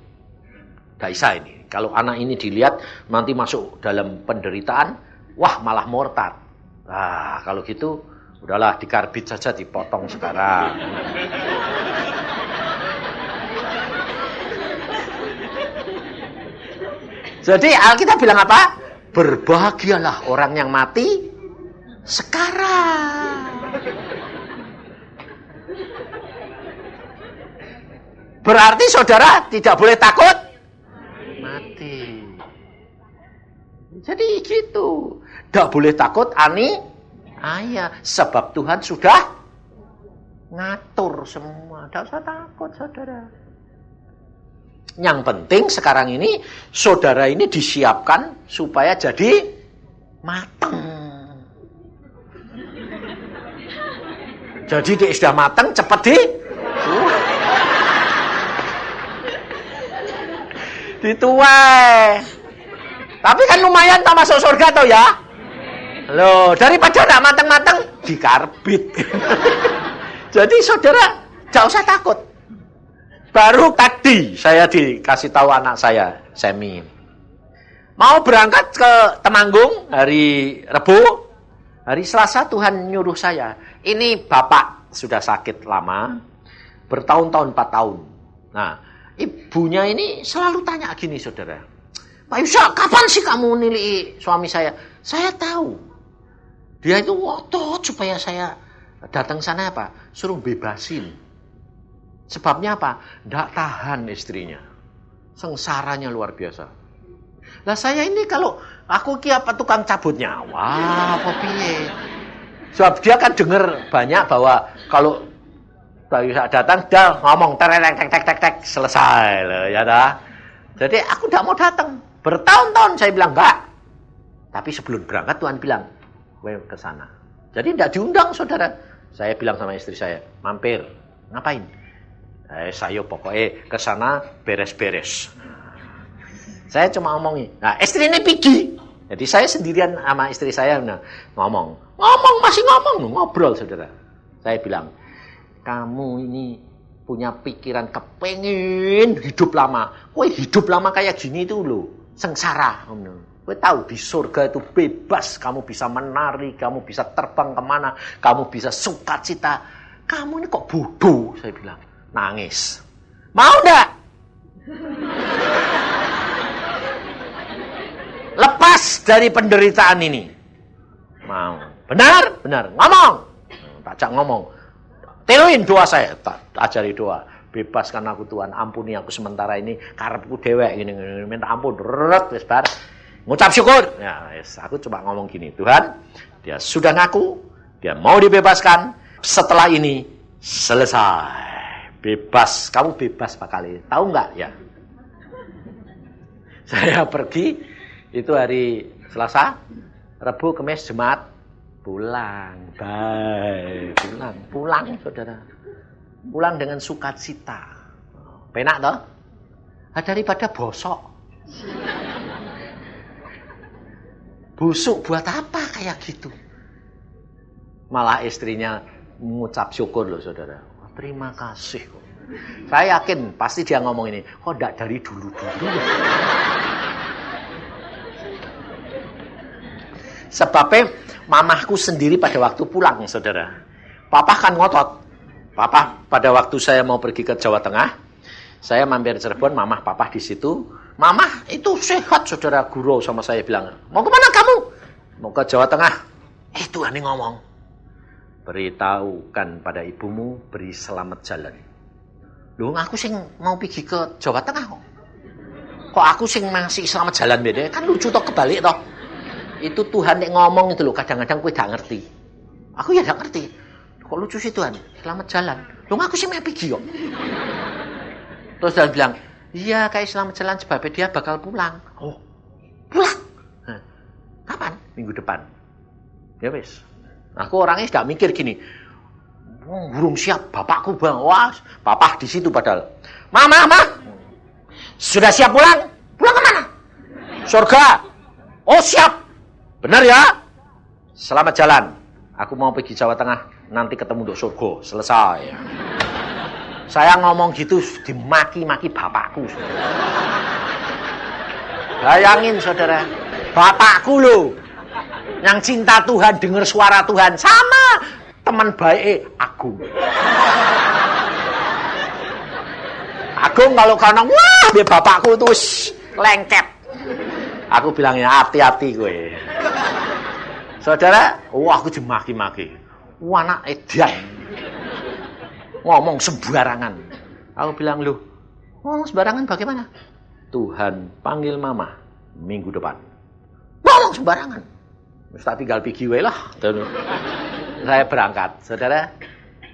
tidak bisa ini. Kalau anak ini dilihat nanti masuk dalam penderitaan, wah malah murtad. Nah kalau gitu, udahlah dikarbit saja, dipotong sekarang. Jadi Alkitab bilang apa? Berbahagialah orang yang mati sekarang. Berarti saudara tidak boleh takut mati. Jadi gitu. Tidak boleh takut aniaya. Sebab Tuhan sudah ngatur semua. Tidak usah takut saudara. Yang penting sekarang ini saudara ini disiapkan supaya jadi matang. Jadi dia sudah matang, cepat dituai. Tapi kan lumayan tak masuk surga toh ya. Loh, daripada tidak matang-matang dikarbit. Jadi saudara jangan usah takut. Baru tadi saya dikasih tahu anak saya, Semi. Mau berangkat ke Temanggung hari Rebu, hari Selasa Tuhan nyuruh saya. Ini bapak sudah sakit lama, bertahun-tahun 4 tahun. Nah, ibunya ini selalu tanya gini saudara. Pak Yusa, kapan sih kamu nilai suami saya? Saya tahu. Dia itu ngotot supaya saya datang sana apa? Suruh bebasin. Sebabnya apa? Tidak tahan istrinya. Sengsaranya luar biasa. Lah saya ini kalau aku apa tukang cabut nyawa, apa piye? Sebab dia kan dengar banyak bahwa kalau Pak Yusa datang, dia ngomong tek selesai loh, ya dah. Jadi aku tidak mau datang. Bertahun-tahun saya bilang enggak. Tapi sebelum berangkat Tuhan bilang, "Kowe ke sana." Jadi tidak diundang saudara. Saya bilang sama istri saya, "Mampir." Ngapain? Saya pokoknya ke sana beres-beres. Saya cuma ngomongin. Nah, istri ini pergi. Jadi saya sendirian sama istri saya ngomong masih ngobrol saudara. Saya bilang, kamu ini punya pikiran kepengin hidup lama. Kowe hidup lama kayak gini itu loh, sengsara. Kowe tahu di surga itu bebas, kamu bisa menari, kamu bisa terbang kemana, kamu bisa sukacita. Kamu ini kok bodoh, saya bilang. Nangis. Mau enggak? Lepas dari penderitaan ini. Mau. Benar? Benar. Ngomong. Pak Cak ngomong, tiruin doa saya, tak ajari doa. Bebaskan aku Tuhan, ampuni aku sementara ini, karepku dewek gini, minta ampun, wis bar. Ngucap syukur. Ya, yes, aku coba ngomong gini, Tuhan, dia sudah ngaku, dia mau dibebaskan, setelah ini selesai. Bebas, kamu bebas Pak Kali. Tahu nggak ya? Saya pergi, itu hari Selasa, Rabu, Kamis, Jumat, pulang. Bye, pulang saudara. Pulang dengan sukacita. Penak toh? Daripada bosok. Busuk buat apa kayak gitu? Malah istrinya mengucap syukur loh saudara. Terima kasih. Saya yakin pasti dia ngomong ini. Kok enggak dari dulu-dulu? Sebabnya mamahku sendiri pada waktu pulang saudara. Papa kan ngotot. Papa pada waktu saya mau pergi ke Jawa Tengah, saya mampir Cirebon, mamah papa di situ. Mamah itu sehat saudara, guru sama saya bilang, mau kemana kamu? Mau ke Jawa Tengah. Tuhan ini ngomong, beritahukan pada ibumu, beri selamat jalan. Loh, aku sing mau pergi ke Jawa Tengah kok. Kok aku sing masih selamat jalan beda? Kan lucu toh kebalik toh. Itu Tuhan yang ngomong itu loh, kadang-kadang gue gak ngerti. Aku ya gak ngerti. Kok lucu sih Tuhan? Selamat jalan. Loh, aku sih mau pergi kok. Terus Tuhan bilang, iya kayak selamat jalan sebabnya dia bakal pulang. Oh, pulang? Nah, kapan? Minggu depan. Ya wis. Aku orangnya gak mikir gini. Burung siap, bapakku bang. Wah, papa di situ padahal. Mama, sudah siap pulang? Pulang kemana? Surga. Oh siap. Benar ya? Selamat jalan. Aku mau pergi Jawa Tengah. Nanti ketemu di surga. Selesai. Saya ngomong gitu dimaki-maki bapakku. Bayangin saudara. Bapakku loh. Yang cinta Tuhan, dengar suara Tuhan. Sama teman baik Agung. Agung kalau kanang, wah dia bapakku itu lengket. Aku bilangnya hati-hati gue. Saudara, wah aku dimaki-maki. Wah anak edan. Ngomong sembarangan. Aku bilang, loh, ngomong sembarangan bagaimana? Tuhan panggil mama minggu depan. Ngomong sembarangan. Mesti tinggal pergi wae lah. Saya berangkat. Saudara,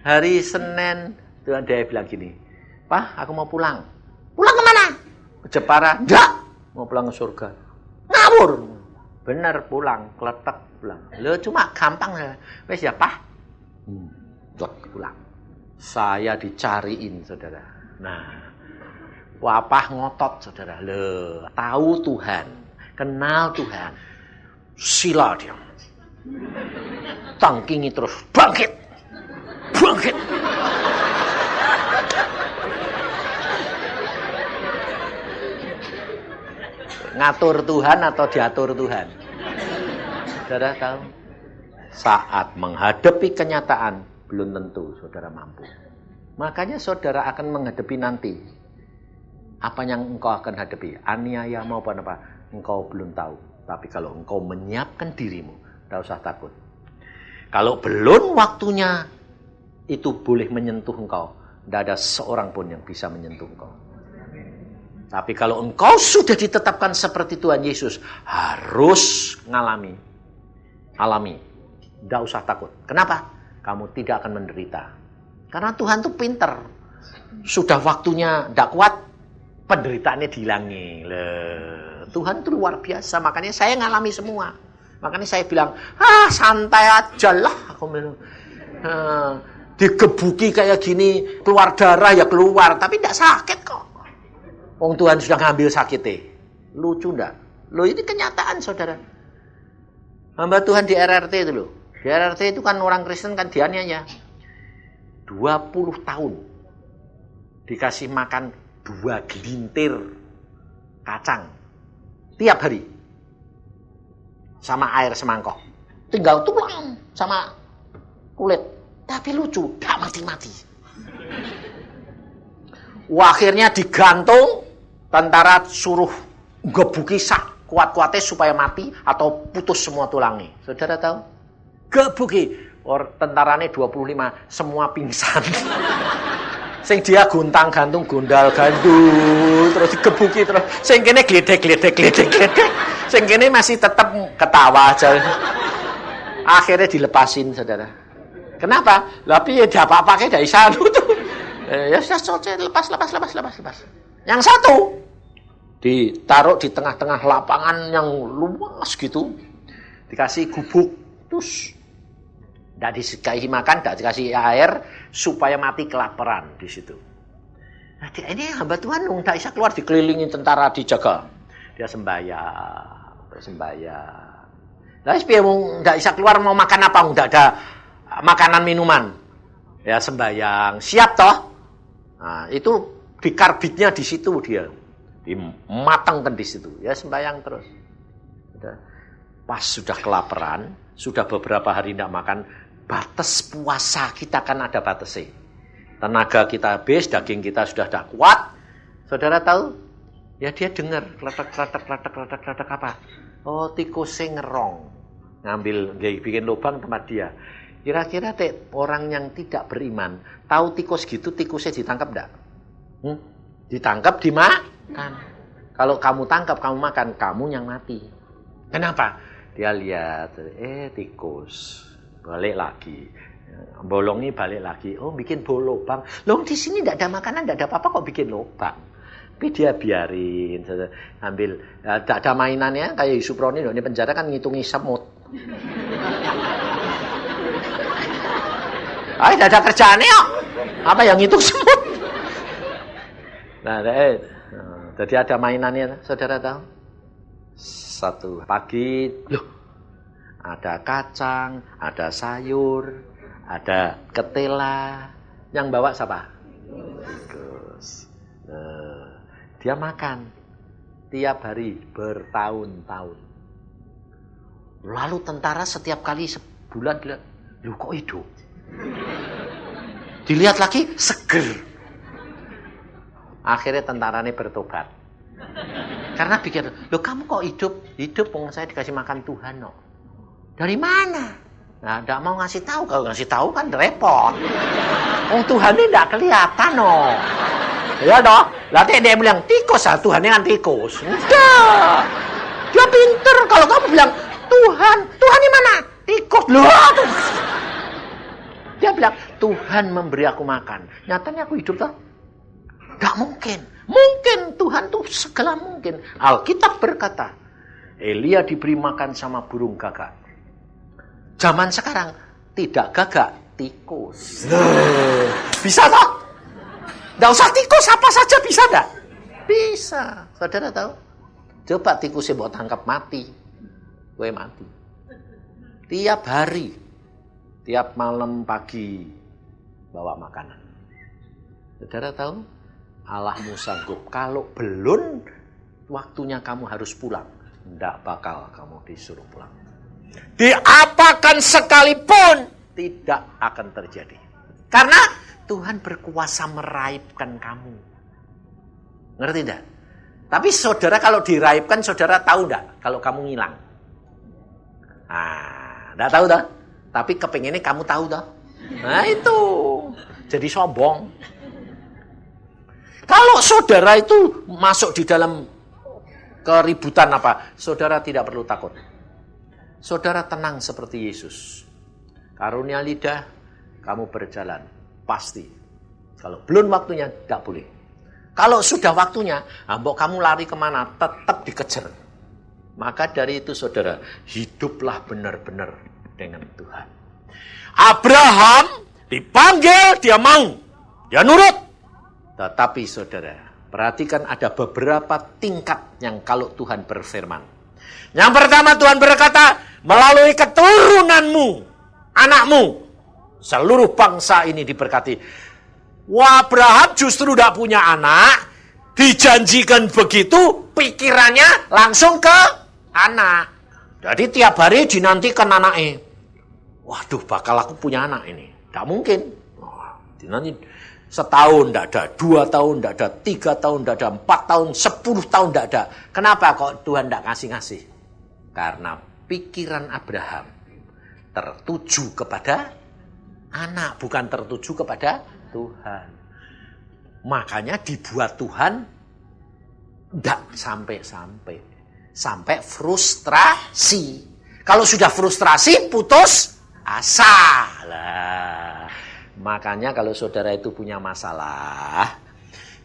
hari Senin Tuhan dia bilang gini, Pak, aku mau pulang. Pulang kemana? Ke Jepara. Enggak. Mau pulang ke surga. Ngawur. Bener pulang, kletek pulang. Loh cuma gampang. Wes ya, Pak. Pulang. Saya dicariin, saudara. Nah, papa ngotot, saudara. Loh, tahu Tuhan, kenal Tuhan. Sila dia. Tangkingi terus, bangkit. Bangkit. Ngatur Tuhan atau diatur Tuhan? Saudara tahu? Saat menghadapi kenyataan, belum tentu saudara mampu. Makanya saudara akan menghadapi nanti. Apa yang engkau akan hadapi? Aniaya maupun apa? Engkau belum tahu. Tapi kalau engkau menyiapkan dirimu, tidak usah takut. Kalau belum waktunya, itu boleh menyentuh engkau. Tidak ada seorang pun yang bisa menyentuh engkau. Tapi kalau engkau sudah ditetapkan seperti Tuhan Yesus, harus alami. Tidak usah takut. Kenapa? Kamu tidak akan menderita. Karena Tuhan itu pinter. Sudah waktunya tidak kuat, penderitaannya dihilangi. Tuhan itu luar biasa. Makanya saya ngalami semua. Makanya saya bilang, santai aja lah. Aku bilang, digebuki kayak gini, keluar darah ya keluar. Tapi tidak sakit kok. Wong Tuhan sudah ngambil sakitnya. Lucu enggak? Loh ini kenyataan saudara. Hamba Tuhan di RRT itu loh. Di RRT itu kan orang Kristen kan dianiaya. 20 tahun. Dikasih makan 2 gelintir kacang. Tiap hari. Sama air semangkok. Tinggal tulang sama kulit. Tapi lucu, gak mati-mati. Akhirnya digantung, tentara suruh gebuki kuat-kuatnya supaya mati atau putus semua tulangnya. Saudara tahu? Gebuki, tentarane 25, semua pingsan. Sing dia gontang-gantung, gondal-gandul, terus digebuki terus. Sing kene gledek. Sing kene masih tetap ketawa aja. Akhirnya dilepasin, saudara. Kenapa? Tapi ya apa-apa kayak dari sana tuh. Ya sudah, lepas. Yang satu ditaruh di tengah-tengah lapangan yang luas gitu. Dikasih gubuk, terus tidak dikasih makan, tidak dikasih air, supaya mati kelaparan di situ. Nah, ini hamba Tuhan tidak bisa keluar, dikelilingi tentara, dijaga. Dia sembahyang. Nah, tidak bisa keluar, mau makan apa? Tidak ada makanan minuman. Ya sembahyang, siap toh? Nah, itu dikarbitnya di situ dia, dimatangkan di situ. Ya sembahyang terus. Pas sudah kelaparan, sudah beberapa hari tidak makan, batas puasa kita kan ada batasnya. Tenaga kita habis, daging kita sudah tidak kuat. Saudara tahu? Ya dia dengar kletek apa? Oh, tikusnya ngerong. Ngambil, bikin lubang tempat dia. Kira-kira orang yang tidak beriman, tahu tikus gitu, tikusnya ditangkap enggak? Ditangkap, dimakan. Kalau kamu tangkap, kamu makan, kamu yang mati. Kenapa? Dia lihat, tikus, balik lagi. Bolongnya balik lagi. Oh, bikin lubang. Loh, di sini enggak ada makanan, enggak ada apa-apa kok bikin lubang. Tapi dia biarin, ambil, enggak ada mainannya, kayak Yusuf Roni di penjara kan ngitungi semut. Tidak ada kerjaannya kok. Apa yang ngitung semut? Nah, jadi ada mainannya, saudara tahu? Satu pagi, loh, ada kacang, ada sayur, ada ketela. Yang bawa siapa? Tikus. Dia makan tiap hari bertahun-tahun. Lalu tentara setiap kali sebulan lihat, loh kok hidup? Dilihat lagi, seger. Akhirnya tentaranya bertobat. Karena pikir, loh kamu kok hidup? Hidup, saya dikasih makan Tuhan. No. Dari mana? Nah, tidak mau ngasih tahu. Kalau ngasih tahu kan repot. Tuhan ini tidak kelihatan. No. Ya dong. Lalu dia bilang, tikus lah, Tuhan ini kan tikus. Enggak. Dia pinter. Kalau kamu bilang, Tuhan di mana? Tikus. Loh, dia bilang, Tuhan memberi aku makan. Nyatanya aku hidup tak? Tidak mungkin. Mungkin Tuhan tuh segala mungkin. Alkitab berkata, Elia diberi makan sama burung gagak. Zaman sekarang, tidak gagak, tikus. Bisa tak? Tidak usah tikus, apa saja bisa tak? Bisa. Saudara tahu? Coba tikusnya mau tangkap mati. Gue mati. Tiap hari. Tiap malam pagi bawa makanan. Saudara tahu? Allahmu sanggup. Kalau belum waktunya kamu harus pulang. Tidak bakal kamu disuruh pulang. Diapakan sekalipun tidak akan terjadi. Karena Tuhan berkuasa meraibkan kamu. Ngerti tidak? Tapi saudara kalau diraibkan, saudara tahu tidak kalau kamu ngilang? Tidak tahu tak? Tapi kepengennya kamu tahu dah. Nah itu. Jadi sombong. Kalau saudara itu masuk di dalam keributan apa, saudara tidak perlu takut. Saudara tenang seperti Yesus. Karunia lidah, kamu berjalan. Pasti. Kalau belum waktunya, tidak boleh. Kalau sudah waktunya, mbok kamu lari kemana, tetap dikejar. Maka dari itu saudara, hiduplah benar-benar dengan Tuhan. Abraham dipanggil, dia mau, dia nurut. Tetapi saudara, perhatikan ada beberapa tingkat yang kalau Tuhan berfirman. Yang pertama Tuhan berkata, melalui keturunanmu, anakmu, seluruh bangsa ini diberkati. Wah, Abraham justru tidak punya anak, dijanjikan begitu, pikirannya langsung ke anak. Jadi tiap hari dinantikan anaknya. Waduh, bakal aku punya anak ini. Tidak mungkin. Dinanti setahun tidak ada, 2 tahun tidak ada, 3 tahun tidak ada, 4 tahun, 10 tahun tidak ada. Kenapa kok Tuhan tidak ngasih-ngasih? Karena pikiran Abraham tertuju kepada anak, bukan tertuju kepada Tuhan. Makanya dibuat Tuhan tidak sampai-sampai. Sampai frustrasi. Kalau sudah frustrasi, putus asa. Lah. Makanya kalau saudara itu punya masalah,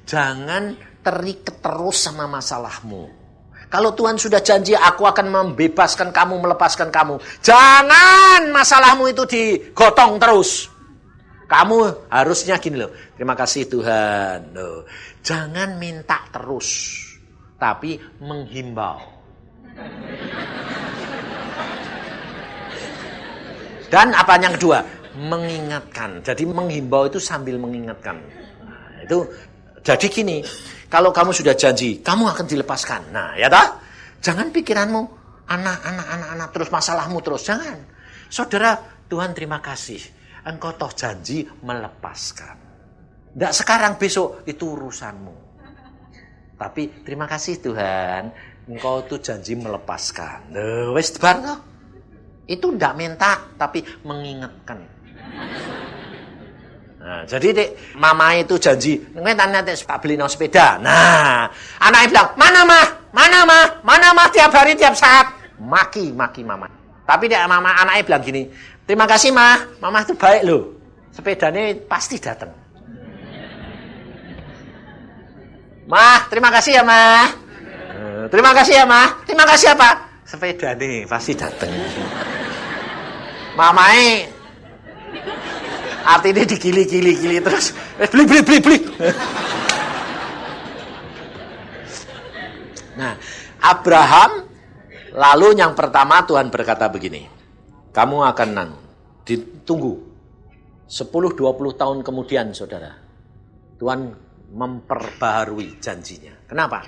jangan terikat terus sama masalahmu. Kalau Tuhan sudah janji, aku akan membebaskan kamu, melepaskan kamu. Jangan masalahmu itu digotong terus. Kamu harusnya gini loh. Terima kasih Tuhan. Loh. Jangan minta terus. Tapi menghimbau. Dan apa yang kedua? Mengingatkan. Jadi menghimbau itu sambil mengingatkan. Nah, itu jadi gini. Kalau kamu sudah janji, kamu akan dilepaskan. Nah, ya toh? Jangan pikiranmu anak terus masalahmu terus. Jangan. Saudara, Tuhan terima kasih. Engkau toh janji melepaskan. Tidak sekarang, besok itu urusanmu. Tapi terima kasih Tuhan, engkau tuh janji melepaskan. Wes bar toh. Itu tidak minta, tapi mengingatkan. Nah, jadi dek, mama itu janji, nanti tak beli sepeda. Nah, anaknya bilang, mana mah, tiap hari, tiap saat. Maki mama. Tapi dek, anaknya bilang gini, terima kasih mama itu baik loh. Sepedanya pasti datang. Terima kasih ya terima kasih ya terima kasih apa? Sepedanya pasti datang. Mamai artinya digili terus. Beli. Nah, Abraham lalu yang pertama Tuhan berkata begini. Kamu akan ditunggu 10-20 tahun kemudian saudara. Tuhan memperbaharui janjinya. Kenapa?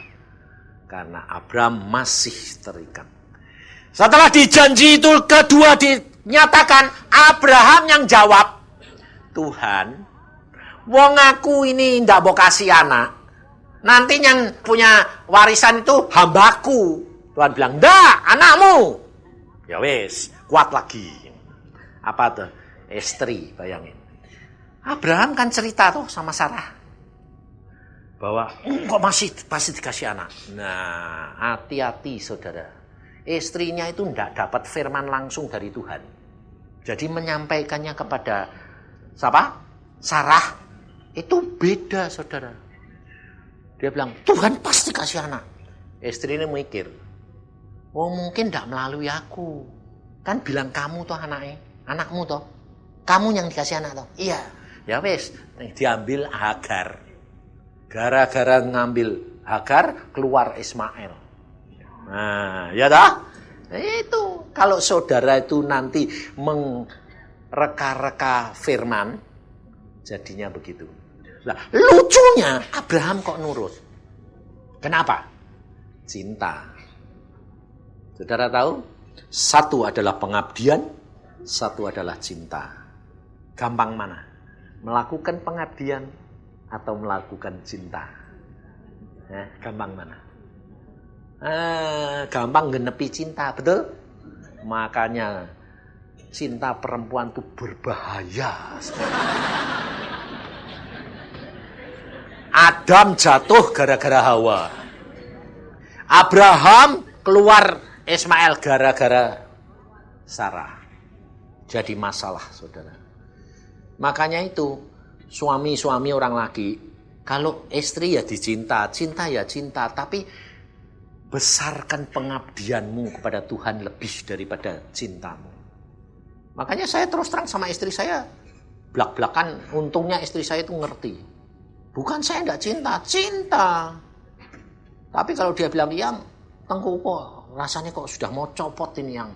Karena Abraham masih terikat. Setelah dijanji itu kedua dinyatakan, Abraham yang jawab, Tuhan, wong aku ini ndak mau kasih anak. Nanti yang punya warisan itu hambaku. Tuhan bilang, ndak, anakmu. Ya wes, kuat lagi. Apa tuh? Istri, bayangin. Abraham kan cerita tuh sama Sarah. Bahwa kok pasti dikasih anak. Nah, hati-hati saudara. Istrinya itu tidak dapat firman langsung dari Tuhan. Jadi menyampaikannya kepada siapa? Sarah. Itu beda saudara. Dia bilang, Tuhan pasti kasih anak. Istrinya mikir, oh mungkin tidak melalui aku. Kan bilang kamu toh anaknya. Anakmu toh. Kamu yang dikasih anak toh. Iya. Ya wes, diambil Hagar. Gara-gara ngambil Hagar, keluar Ismail. Nah, ya dah? Itu, kalau saudara itu nanti mereka-reka firman, jadinya begitu. Nah, lucunya, Abraham kok nurut. Kenapa? Cinta. Saudara tahu? Satu adalah pengabdian, satu adalah cinta. Gampang mana? Melakukan pengabdian, atau melakukan cinta. Gampang mana? Gampang genepi cinta, betul? Makanya cinta perempuan itu berbahaya. Adam jatuh gara-gara Hawa. Abraham keluar Ismail gara-gara Sarah. Jadi masalah, saudara. Makanya itu, suami-suami orang laki, kalau istri ya dicinta, cinta ya cinta, tapi besarkan pengabdianmu kepada Tuhan lebih daripada cintamu. Makanya saya terus terang sama istri saya, belak-belakan, untungnya istri saya itu ngerti. Bukan saya enggak cinta. Tapi kalau dia bilang, yang Tengku kok rasanya kok sudah mau copot ini yang,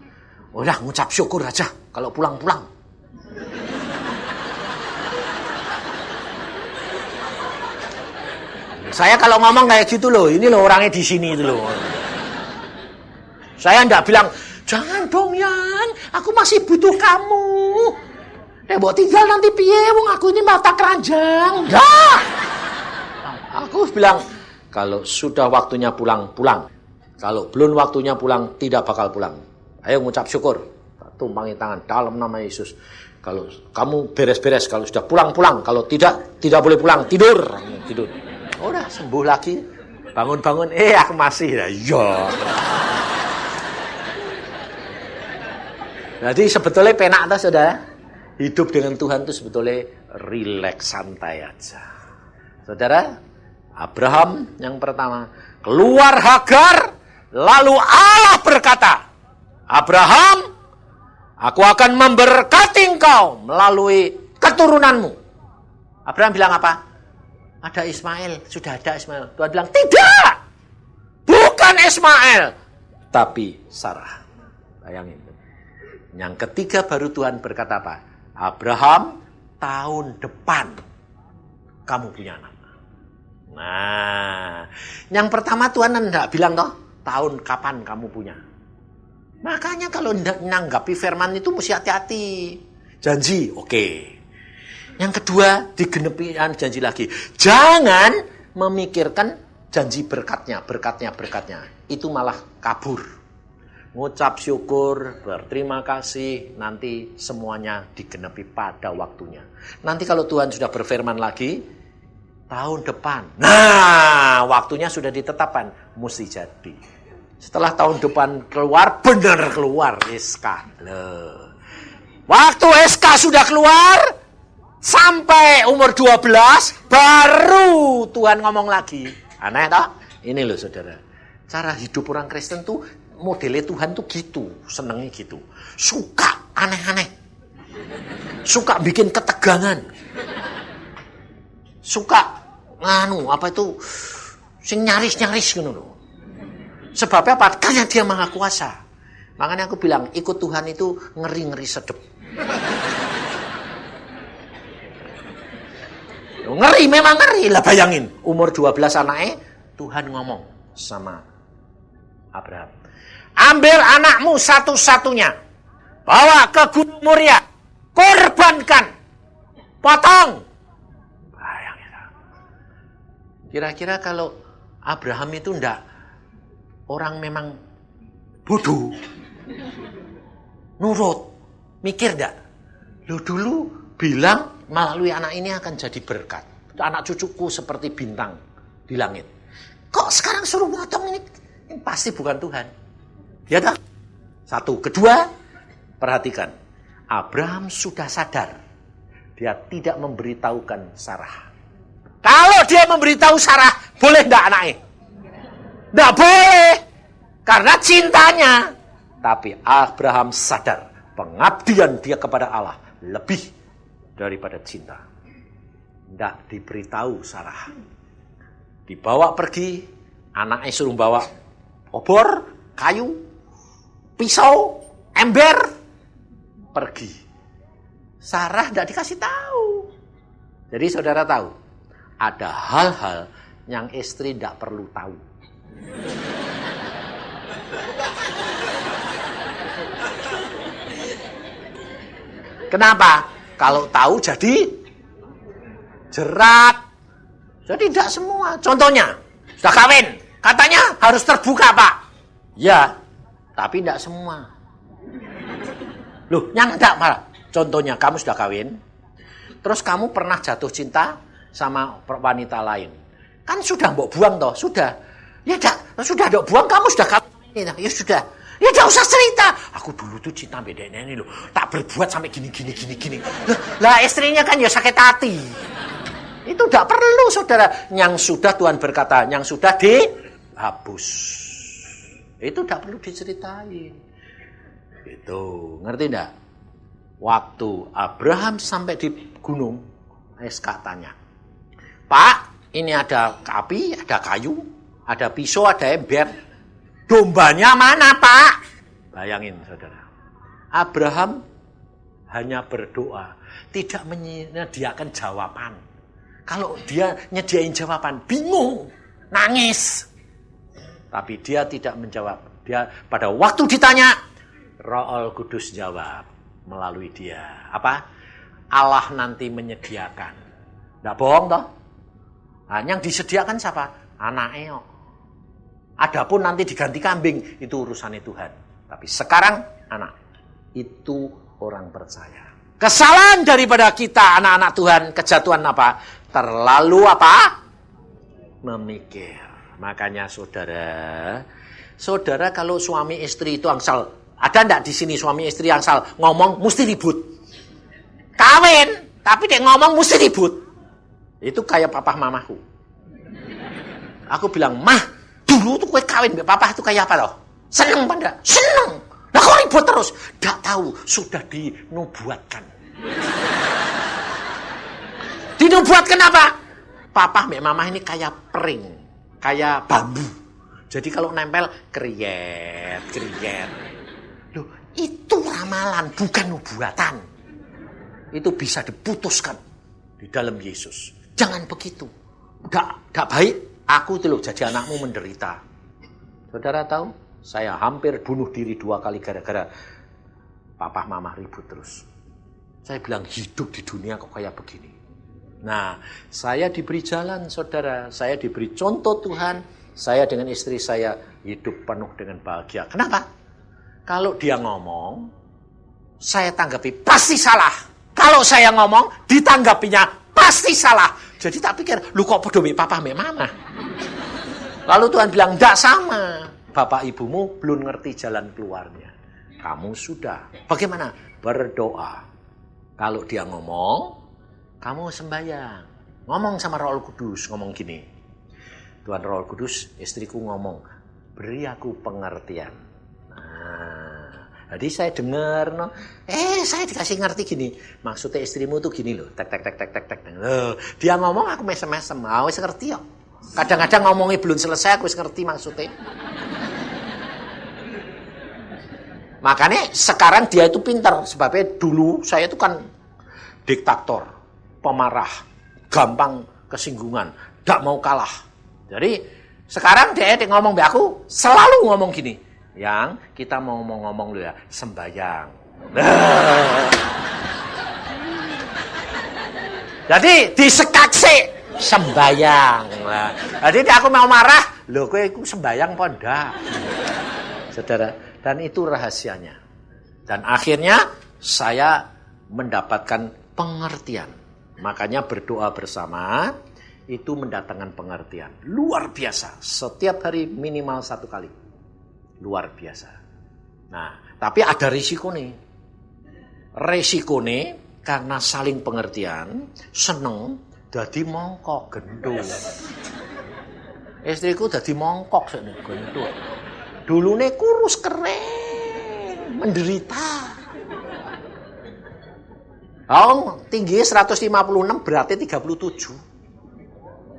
udah ngucap syukur aja kalau pulang-pulang. Saya kalau ngomong kayak gitu loh, ini loh orangnya di sini itu loh. Saya enggak bilang, jangan dong Yan, aku masih butuh kamu. Mbok tinggal nanti piye, wong aku ini mata keranjang. Enggak. Aku bilang, kalau sudah waktunya pulang, pulang. Kalau belum waktunya pulang, tidak bakal pulang. Ayo ngucap syukur. tumpangi tangan dalam nama Yesus. Kalau kamu beres-beres, kalau sudah pulang, kalau tidak boleh pulang, tidur. Udah sembuh lagi, bangun-bangun, aku masih ya. Jadi sebetulnya penak tuh saudara, hidup dengan Tuhan itu sebetulnya rileks, santai aja. Saudara, Abraham yang pertama, keluar Hagar, lalu Allah berkata, Abraham, aku akan memberkati engkau melalui keturunanmu. Abraham bilang apa? Ada Ismail, sudah ada Ismail. Tuhan bilang, tidak, bukan Ismail, tapi Sarah. Bayangin. Yang ketiga baru Tuhan berkata apa? Abraham, tahun depan kamu punya anak. Nah, yang pertama Tuhan tidak bilang toh, tahun kapan kamu punya. Makanya kalau menanggapi firman itu mesti hati-hati. Janji, oke. Yang kedua, digenepi janji lagi. Jangan memikirkan janji berkatnya. Itu malah kabur. Ngucap syukur, berterima kasih, nanti semuanya digenepi pada waktunya. Nanti kalau Tuhan sudah berfirman lagi, tahun depan. Nah, waktunya sudah ditetapkan, mesti jadi. Setelah tahun depan keluar, benar keluar SK. Waktu SK sudah keluar, sampai umur 12, baru Tuhan ngomong lagi. Aneh toh? Ini loh saudara. Cara hidup orang Kristen tuh, modelnya Tuhan tuh gitu. Senengnya gitu. Suka aneh-aneh. Suka bikin ketegangan. Suka, sing nyaris-nyaris gitu loh. Sebabnya apa? Karena dia maha kuasa. Makanya aku bilang, ikut Tuhan itu ngeri-ngeri sedep. Ngeri, memang ngeri. Lah bayangin, umur 12 anaknya, Tuhan ngomong sama Abraham. Ambil anakmu satu-satunya, bawa ke Gunung Moria, korbankan, potong. Bayangin. Kira-kira kalau Abraham itu enggak, orang memang bodoh, nurut, mikir enggak? Lu dulu bilang melalui anak ini akan jadi berkat. Anak cucuku seperti bintang di langit. Kok sekarang suruh potong ini pasti bukan Tuhan. Ya dah. Satu. Kedua, perhatikan. Abraham sudah sadar. Dia tidak memberitahukan Sarah. Kalau dia memberitahu Sarah, boleh enggak anaknya? Enggak boleh. Karena cintanya. Tapi Abraham sadar. Pengabdian dia kepada Allah lebih daripada cinta. Tidak diberitahu Sarah. Dibawa pergi. Anaknya suruh bawa obor, kayu, pisau, ember, pergi. Sarah tidak dikasih tahu. Jadi saudara tahu, ada hal-hal yang istri tidak perlu tahu. Kenapa? Kalau tahu jadi jerat. Jadi tidak semua. Contohnya, sudah kawin, katanya harus terbuka Pak. Ya, tapi tidak semua. Loh, yang enggak malah. Contohnya, kamu sudah kawin, terus kamu pernah jatuh cinta sama wanita lain. Kan sudah mbok buang toh, sudah. Ya sudah mbok buang, kamu sudah kawin. Ya sudah. Ya tidak usah cerita. Aku dulu tuh cinta beda ini loh. Tak berbuat sampai gini. Lah istrinya kan ya sakit hati. Itu tidak perlu saudara. Yang sudah Tuhan berkata, yang sudah dihapus. Itu tidak perlu diceritain. Itu, ngerti enggak? Waktu Abraham sampai di gunung, SK tanya, Pak, ini ada api, ada kayu, ada pisau, ada ember. Dombanya mana, Pak? Bayangin, saudara. Abraham hanya berdoa, tidak menyediakan jawaban. Kalau dia nyediain jawaban, bingung, nangis. Tapi dia tidak menjawab. Dia pada waktu ditanya, Roh Kudus jawab melalui dia. Apa? Allah nanti menyediakan. Nggak bohong toh? Nah, yang disediakan siapa? Anaknya. Adapun nanti diganti kambing, itu urusannya Tuhan. Tapi sekarang anak. Itu orang percaya. Kesalahan daripada kita anak-anak Tuhan, kejatuhan apa? Terlalu apa? Memikir. Makanya saudara kalau suami istri itu angsal, ada enggak di sini suami istri angsal ngomong mesti ribut? Kawin, tapi dia ngomong mesti ribut. Itu kayak papa mamaku. Aku bilang, "Mah, dulu tuh kue kawin mbak papa itu kayak apa loh? Seneng pada? Seneng. Lah kok ribut terus?" Nggak tahu, sudah dinubuatkan. Dinubuatkan apa? Papa mbak mama ini kayak pering, kayak bambu. Jadi kalau nempel kriet. Loh, itu ramalan, bukan nubuatan. Itu bisa diputuskan di dalam Yesus. Jangan begitu. Nggak baik. Aku itu loh jadi anakmu menderita. Saudara tahu, saya hampir bunuh diri 2 kali gara-gara papa mama ribut terus. Saya bilang hidup di dunia kok kayak begini. Nah, saya diberi jalan saudara. Saya diberi contoh Tuhan. Saya dengan istri saya hidup penuh dengan bahagia. Kenapa? Kalau dia ngomong, saya tanggapi pasti salah. Kalau saya ngomong, ditanggapinya pasti salah. Jadi tak pikir, lu kok podo mbek papa mbek mama? Lalu Tuhan bilang, enggak sama. Bapak ibumu belum ngerti jalan keluarnya. Kamu sudah. Bagaimana? Berdoa. Kalau dia ngomong, kamu sembahyang. Ngomong sama Roh Kudus, ngomong gini. Tuhan Roh Kudus, istriku ngomong, beri aku pengertian. Jadi saya dengar, saya dikasih ngerti gini. Maksudnya istrimu tuh gini loh, tek. Loh, dia ngomong aku mesem-mesem, wis ngerti ya. Kadang-kadang ngomongnya belum selesai, aku wis ngerti maksudnya. Makanya sekarang dia itu pintar, sebabnya dulu saya itu kan diktator, pemarah, gampang kesinggungan, gak mau kalah. Jadi sekarang dia ngomong be aku, selalu ngomong gini. Yang kita mau ngomong lu ya, sembahyang. Jadi disekakse sembahyang. Jadi aku mau marah, lho kowe iku sembahyang apa ndak? Saudara, dan itu rahasianya. Dan akhirnya saya mendapatkan pengertian. Makanya berdoa bersama itu mendatangkan pengertian. Luar biasa. Setiap hari minimal 1 kali. Luar biasa. Nah, tapi ada risiko nih. Risiko nih karena saling pengertian, seneng, dadi mongkok gendut. Istriku dadi mongkok sene gendut. Dulune kurus keren, menderita. Tinggi 156 berarti 37.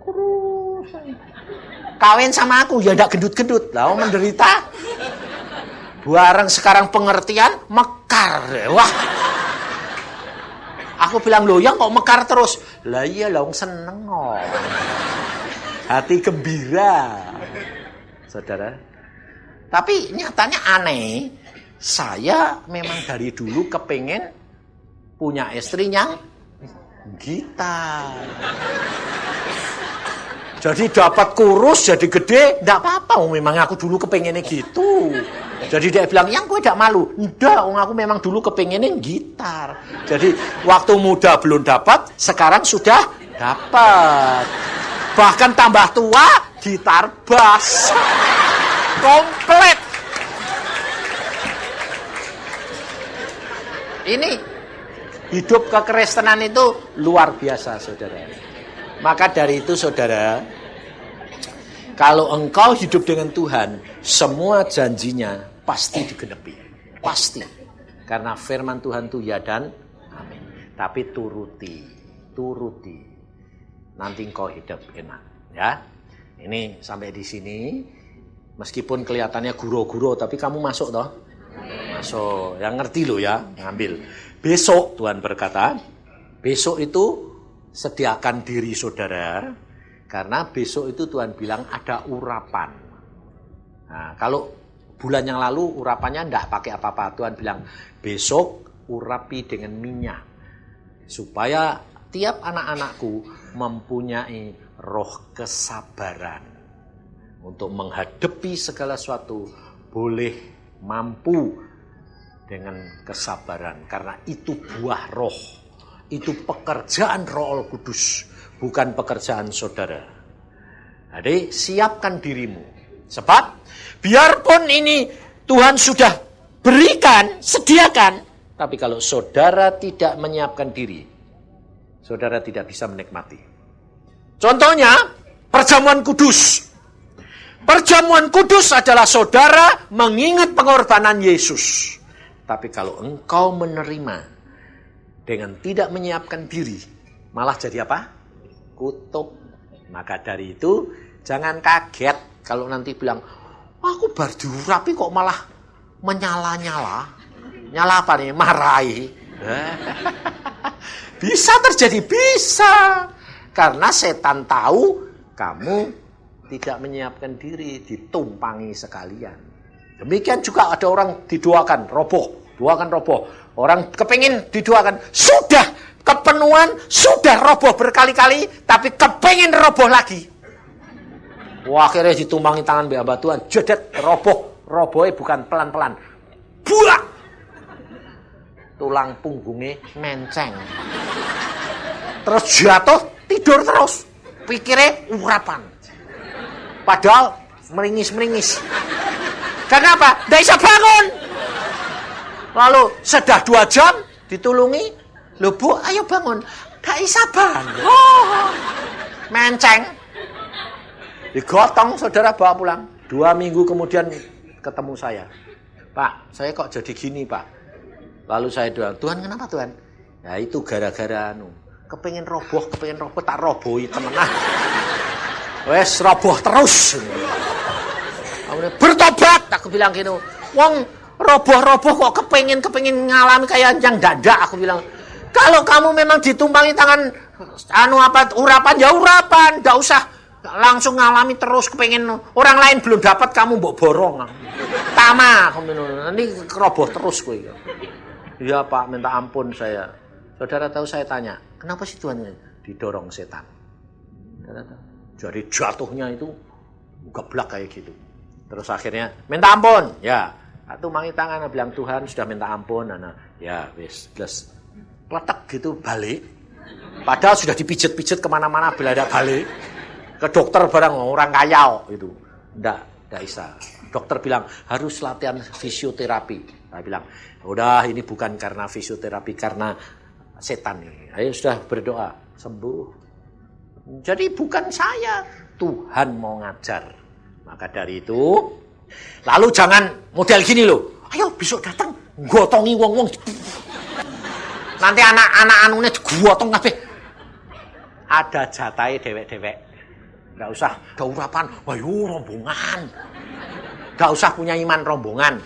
Kurus. Kawin sama aku ya ndak gendut-gendut. Lah menderita. Bareng sekarang pengertian mekar. Wah. Aku bilang loh, yang kok mekar terus? Lah iya lah seneng kok. Hati gembira. Saudara. Tapi nyatanya aneh. Saya memang dari dulu kepengen punya istri yang gitar. Jadi dapat kurus, jadi gede, enggak apa-apa. Memang aku dulu kepengennya gitu. Jadi dia bilang, yang gue enggak malu. Enggak, aku memang dulu kepengennya gitar. Jadi waktu muda belum dapat, sekarang sudah dapat. Bahkan tambah tua, gitar bass. Komplit. Ini hidup kekristenan itu luar biasa, saudara. Maka dari itu, saudara, kalau engkau hidup dengan Tuhan, semua janjinya pasti digenepi. Pasti. Karena firman Tuhan itu ya dan amin. Tapi turuti. Nanti engkau hidup enak. Ya. Ini sampai di sini. Meskipun kelihatannya guro-guro, tapi kamu masuk toh? Masuk. Yang ngerti loh ya, ngambil. Besok Tuhan berkata, besok itu sediakan diri saudara, karena besok itu Tuhan bilang ada urapan. Nah, kalau bulan yang lalu urapannya enggak pakai apa-apa. Tuhan bilang, besok urapi dengan minyak. Supaya tiap anak-anakku mempunyai roh kesabaran. Untuk menghadapi segala sesuatu, boleh mampu dengan kesabaran. Karena itu buah roh. Itu pekerjaan Roh Kudus, bukan pekerjaan saudara. Jadi siapkan dirimu. Sebab biarpun ini Tuhan sudah berikan, sediakan. Tapi kalau saudara tidak menyiapkan diri, saudara tidak bisa menikmati. Contohnya, perjamuan kudus. Perjamuan kudus adalah saudara mengingat pengorbanan Yesus. Tapi kalau engkau menerima dengan tidak menyiapkan diri, malah jadi apa? Kutub. Maka dari itu, jangan kaget kalau nanti bilang, aku baru diurapi kok malah menyala-nyala. Nyala apa nih? Marahi. Bisa terjadi, bisa. Karena setan tahu kamu tidak menyiapkan diri, ditumpangi sekalian. Demikian juga ada orang didoakan, roboh. Doakan roboh. Orang kepingin didoakan, sudah kepenuhan, sudah roboh berkali-kali, tapi kepingin roboh lagi. Wah, akhirnya ditumpangi tangan hamba Tuhan, jedet, roboh. Robohnya bukan pelan-pelan. Buak! Tulang punggungnya menceng. Terus jatuh, tidur terus. Pikirnya urapan. Padahal meringis-meringis. Kenapa? Tidak bisa bangun. Lalu sudah 2 jam ditulungi. Loh Bu, ayo bangun. Tidak bisa bangun. Menceng. Digotong, saudara bawa pulang. 2 minggu kemudian ketemu saya. Pak, saya kok jadi gini Pak. Lalu saya doa, Tuhan kenapa Tuhan? Ya itu gara-gara kepengin roboh, tak robohi temen ah. Wes roboh terus. Bertobat, aku bilang gitu. Wong roboh-roboh kok kepengin ngalami kayak yang dadak, aku bilang. Kalau kamu memang ditumpangi tangan urapan ya urapan, enggak usah langsung ngalami terus kepengin orang lain belum dapat kamu mbok borong. Tama, nanti roboh terus kowe. Iya Pak, minta ampun saya. Saudara tahu saya tanya, kenapa sih Tuhan didorong setan? Jadi jatuhnya itu geblak kayak gitu. Terus akhirnya minta ampun, ya. Atau mangi tangan bilang Tuhan sudah minta ampun, ya wis, plus kletek gitu balik. Padahal sudah dipijit-pijit kemana-mana belada balik. Ke dokter barang orang kaya itu, ndak bisa. Dokter bilang harus latihan fisioterapi. Saya bilang, udah ini bukan karena fisioterapi, karena setan ini. Ayo sudah berdoa, sembuh. Jadi bukan saya, Tuhan mau ngajar. Maka dari itu, lalu jangan model gini loh. Ayo besok datang, gotongi wong-wong. Nanti anak-anak anunya digotong kabeh. Ada jatahe dewek-dewek. Enggak usah daurapan, wayo rombongan. Enggak usah punya iman rombongan.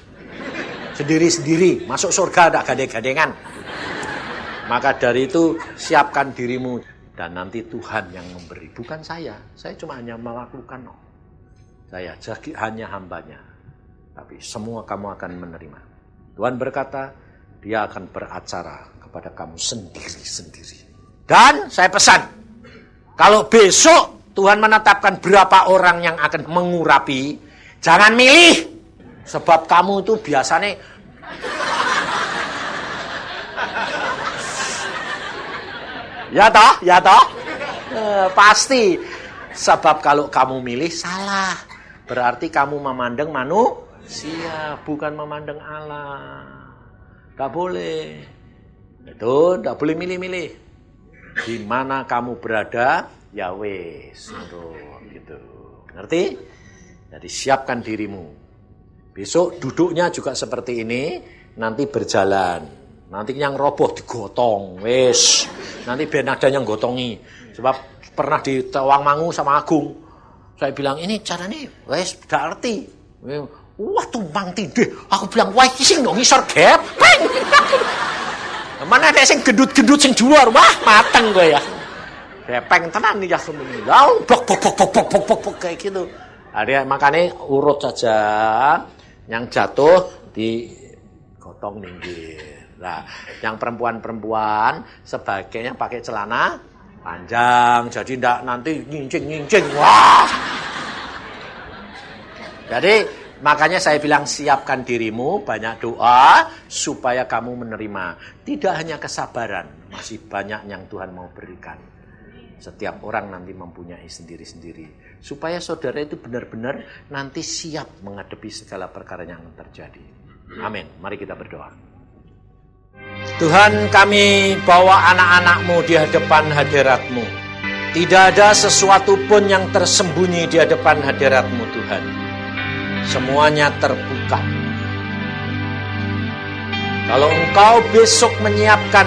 Sendiri-sendiri, masuk surga ada gade-gadengan. Maka dari itu siapkan dirimu dan nanti Tuhan yang memberi, bukan saya. Saya cuma hanya melakukan. Saya hanya hambanya. Tapi semua kamu akan menerima. Tuhan berkata, Dia akan beracara kepada kamu sendiri-sendiri. Dan saya pesan, kalau besok Tuhan menetapkan berapa orang yang akan mengurapi, jangan milih. Sebab kamu itu biasanya ya toh? Pasti. Sebab kalau kamu milih salah. Berarti kamu memandang manusia, bukan memandang Allah. Tidak boleh. Itu tidak boleh milih-milih. Di mana kamu berada, ya wes. Gitu. Ngerti? Jadi siapkan dirimu. Besok duduknya juga seperti ini, nanti berjalan. Nanti yang roboh digotong, wes. Nanti biar ada yang gotongi. Sebab pernah di Tawangmangu sama Agung. Saya bilang, ini caranya, wes, tidak arti. Wah, tumpang tindih. Aku bilang, wah, sing dong ngisor gepeng. Mana ada yang gendut-gendut yang juar, wah, mateng gue ya. Gepeng tenan nih ya semuanya. Bok kayak gitu. Ada makanya urut saja. Yang jatuh di gotong minggir. Nah, yang perempuan-perempuan sebagainya pakai celana panjang, jadi ndak nanti nyincing. Wah. Jadi Makanya saya bilang siapkan dirimu, banyak doa supaya kamu menerima. Tidak hanya kesabaran, masih banyak yang Tuhan mau berikan. Setiap orang nanti mempunyai sendiri-sendiri. Supaya saudara itu benar-benar nanti siap menghadapi segala perkara yang terjadi. Amin. Mari kita berdoa. Tuhan, kami bawa anak-anak-Mu di hadapan hadirat-Mu. Tidak ada sesuatu pun yang tersembunyi di hadapan hadirat-Mu, Tuhan. Semuanya terbuka. Kalau Engkau besok menyiapkan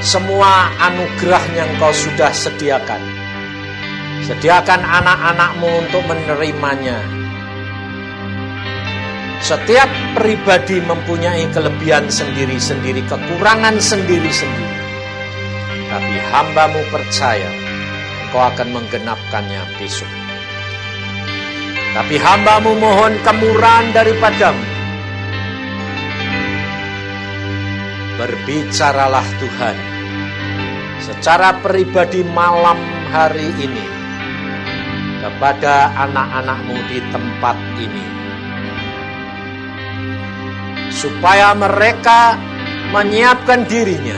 semua anugerah yang Kau sudah sediakan, sediakan anak-anak-Mu untuk menerimanya. Setiap pribadi mempunyai kelebihan sendiri-sendiri, kekurangan sendiri-sendiri. Tapi hamba-Mu percaya Engkau akan menggenapkannya besok. Tapi hamba-Mu mohon kemurahan daripadamu. Berbicaralah Tuhan secara pribadi malam hari ini kepada anak-anak-Mu di tempat ini, supaya mereka menyiapkan dirinya.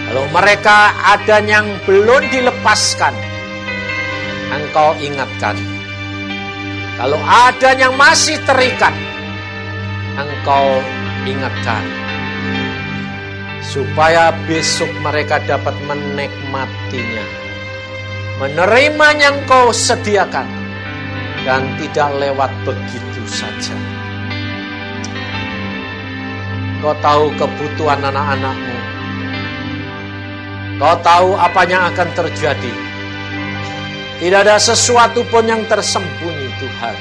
Kalau mereka ada yang belum dilepaskan, Engkau ingatkan. Kalau ada yang masih terikat, Engkau ingatkan. Supaya besok mereka dapat menikmatinya, menerima yang Kau sediakan, dan tidak lewat begitu saja. Kau tahu kebutuhan anak-anak-Mu. Kau tahu apa yang akan terjadi. Tidak ada sesuatu pun yang tersembunyi, Tuhan.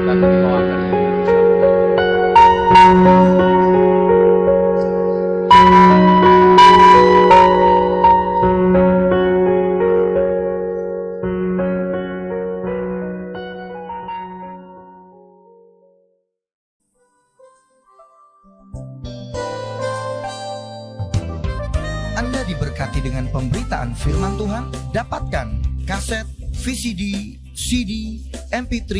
Dan Engkau akan Anda diberkati dengan pemberitaan firman Tuhan. Dapatkan kaset, VCD, CD, MP3,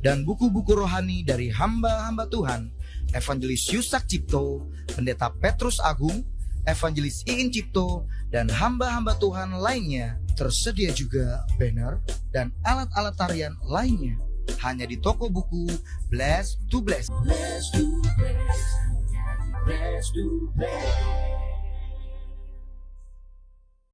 dan buku-buku rohani dari hamba-hamba Tuhan, Evangelis Yusak Cipto, Pendeta Petrus Agung, Evangelis Iin Cipto, dan hamba-hamba Tuhan lainnya. Tersedia juga banner dan alat-alat tarian lainnya. Hanya di toko buku Bless to Bless. Bless to Bless. Bless to Bless.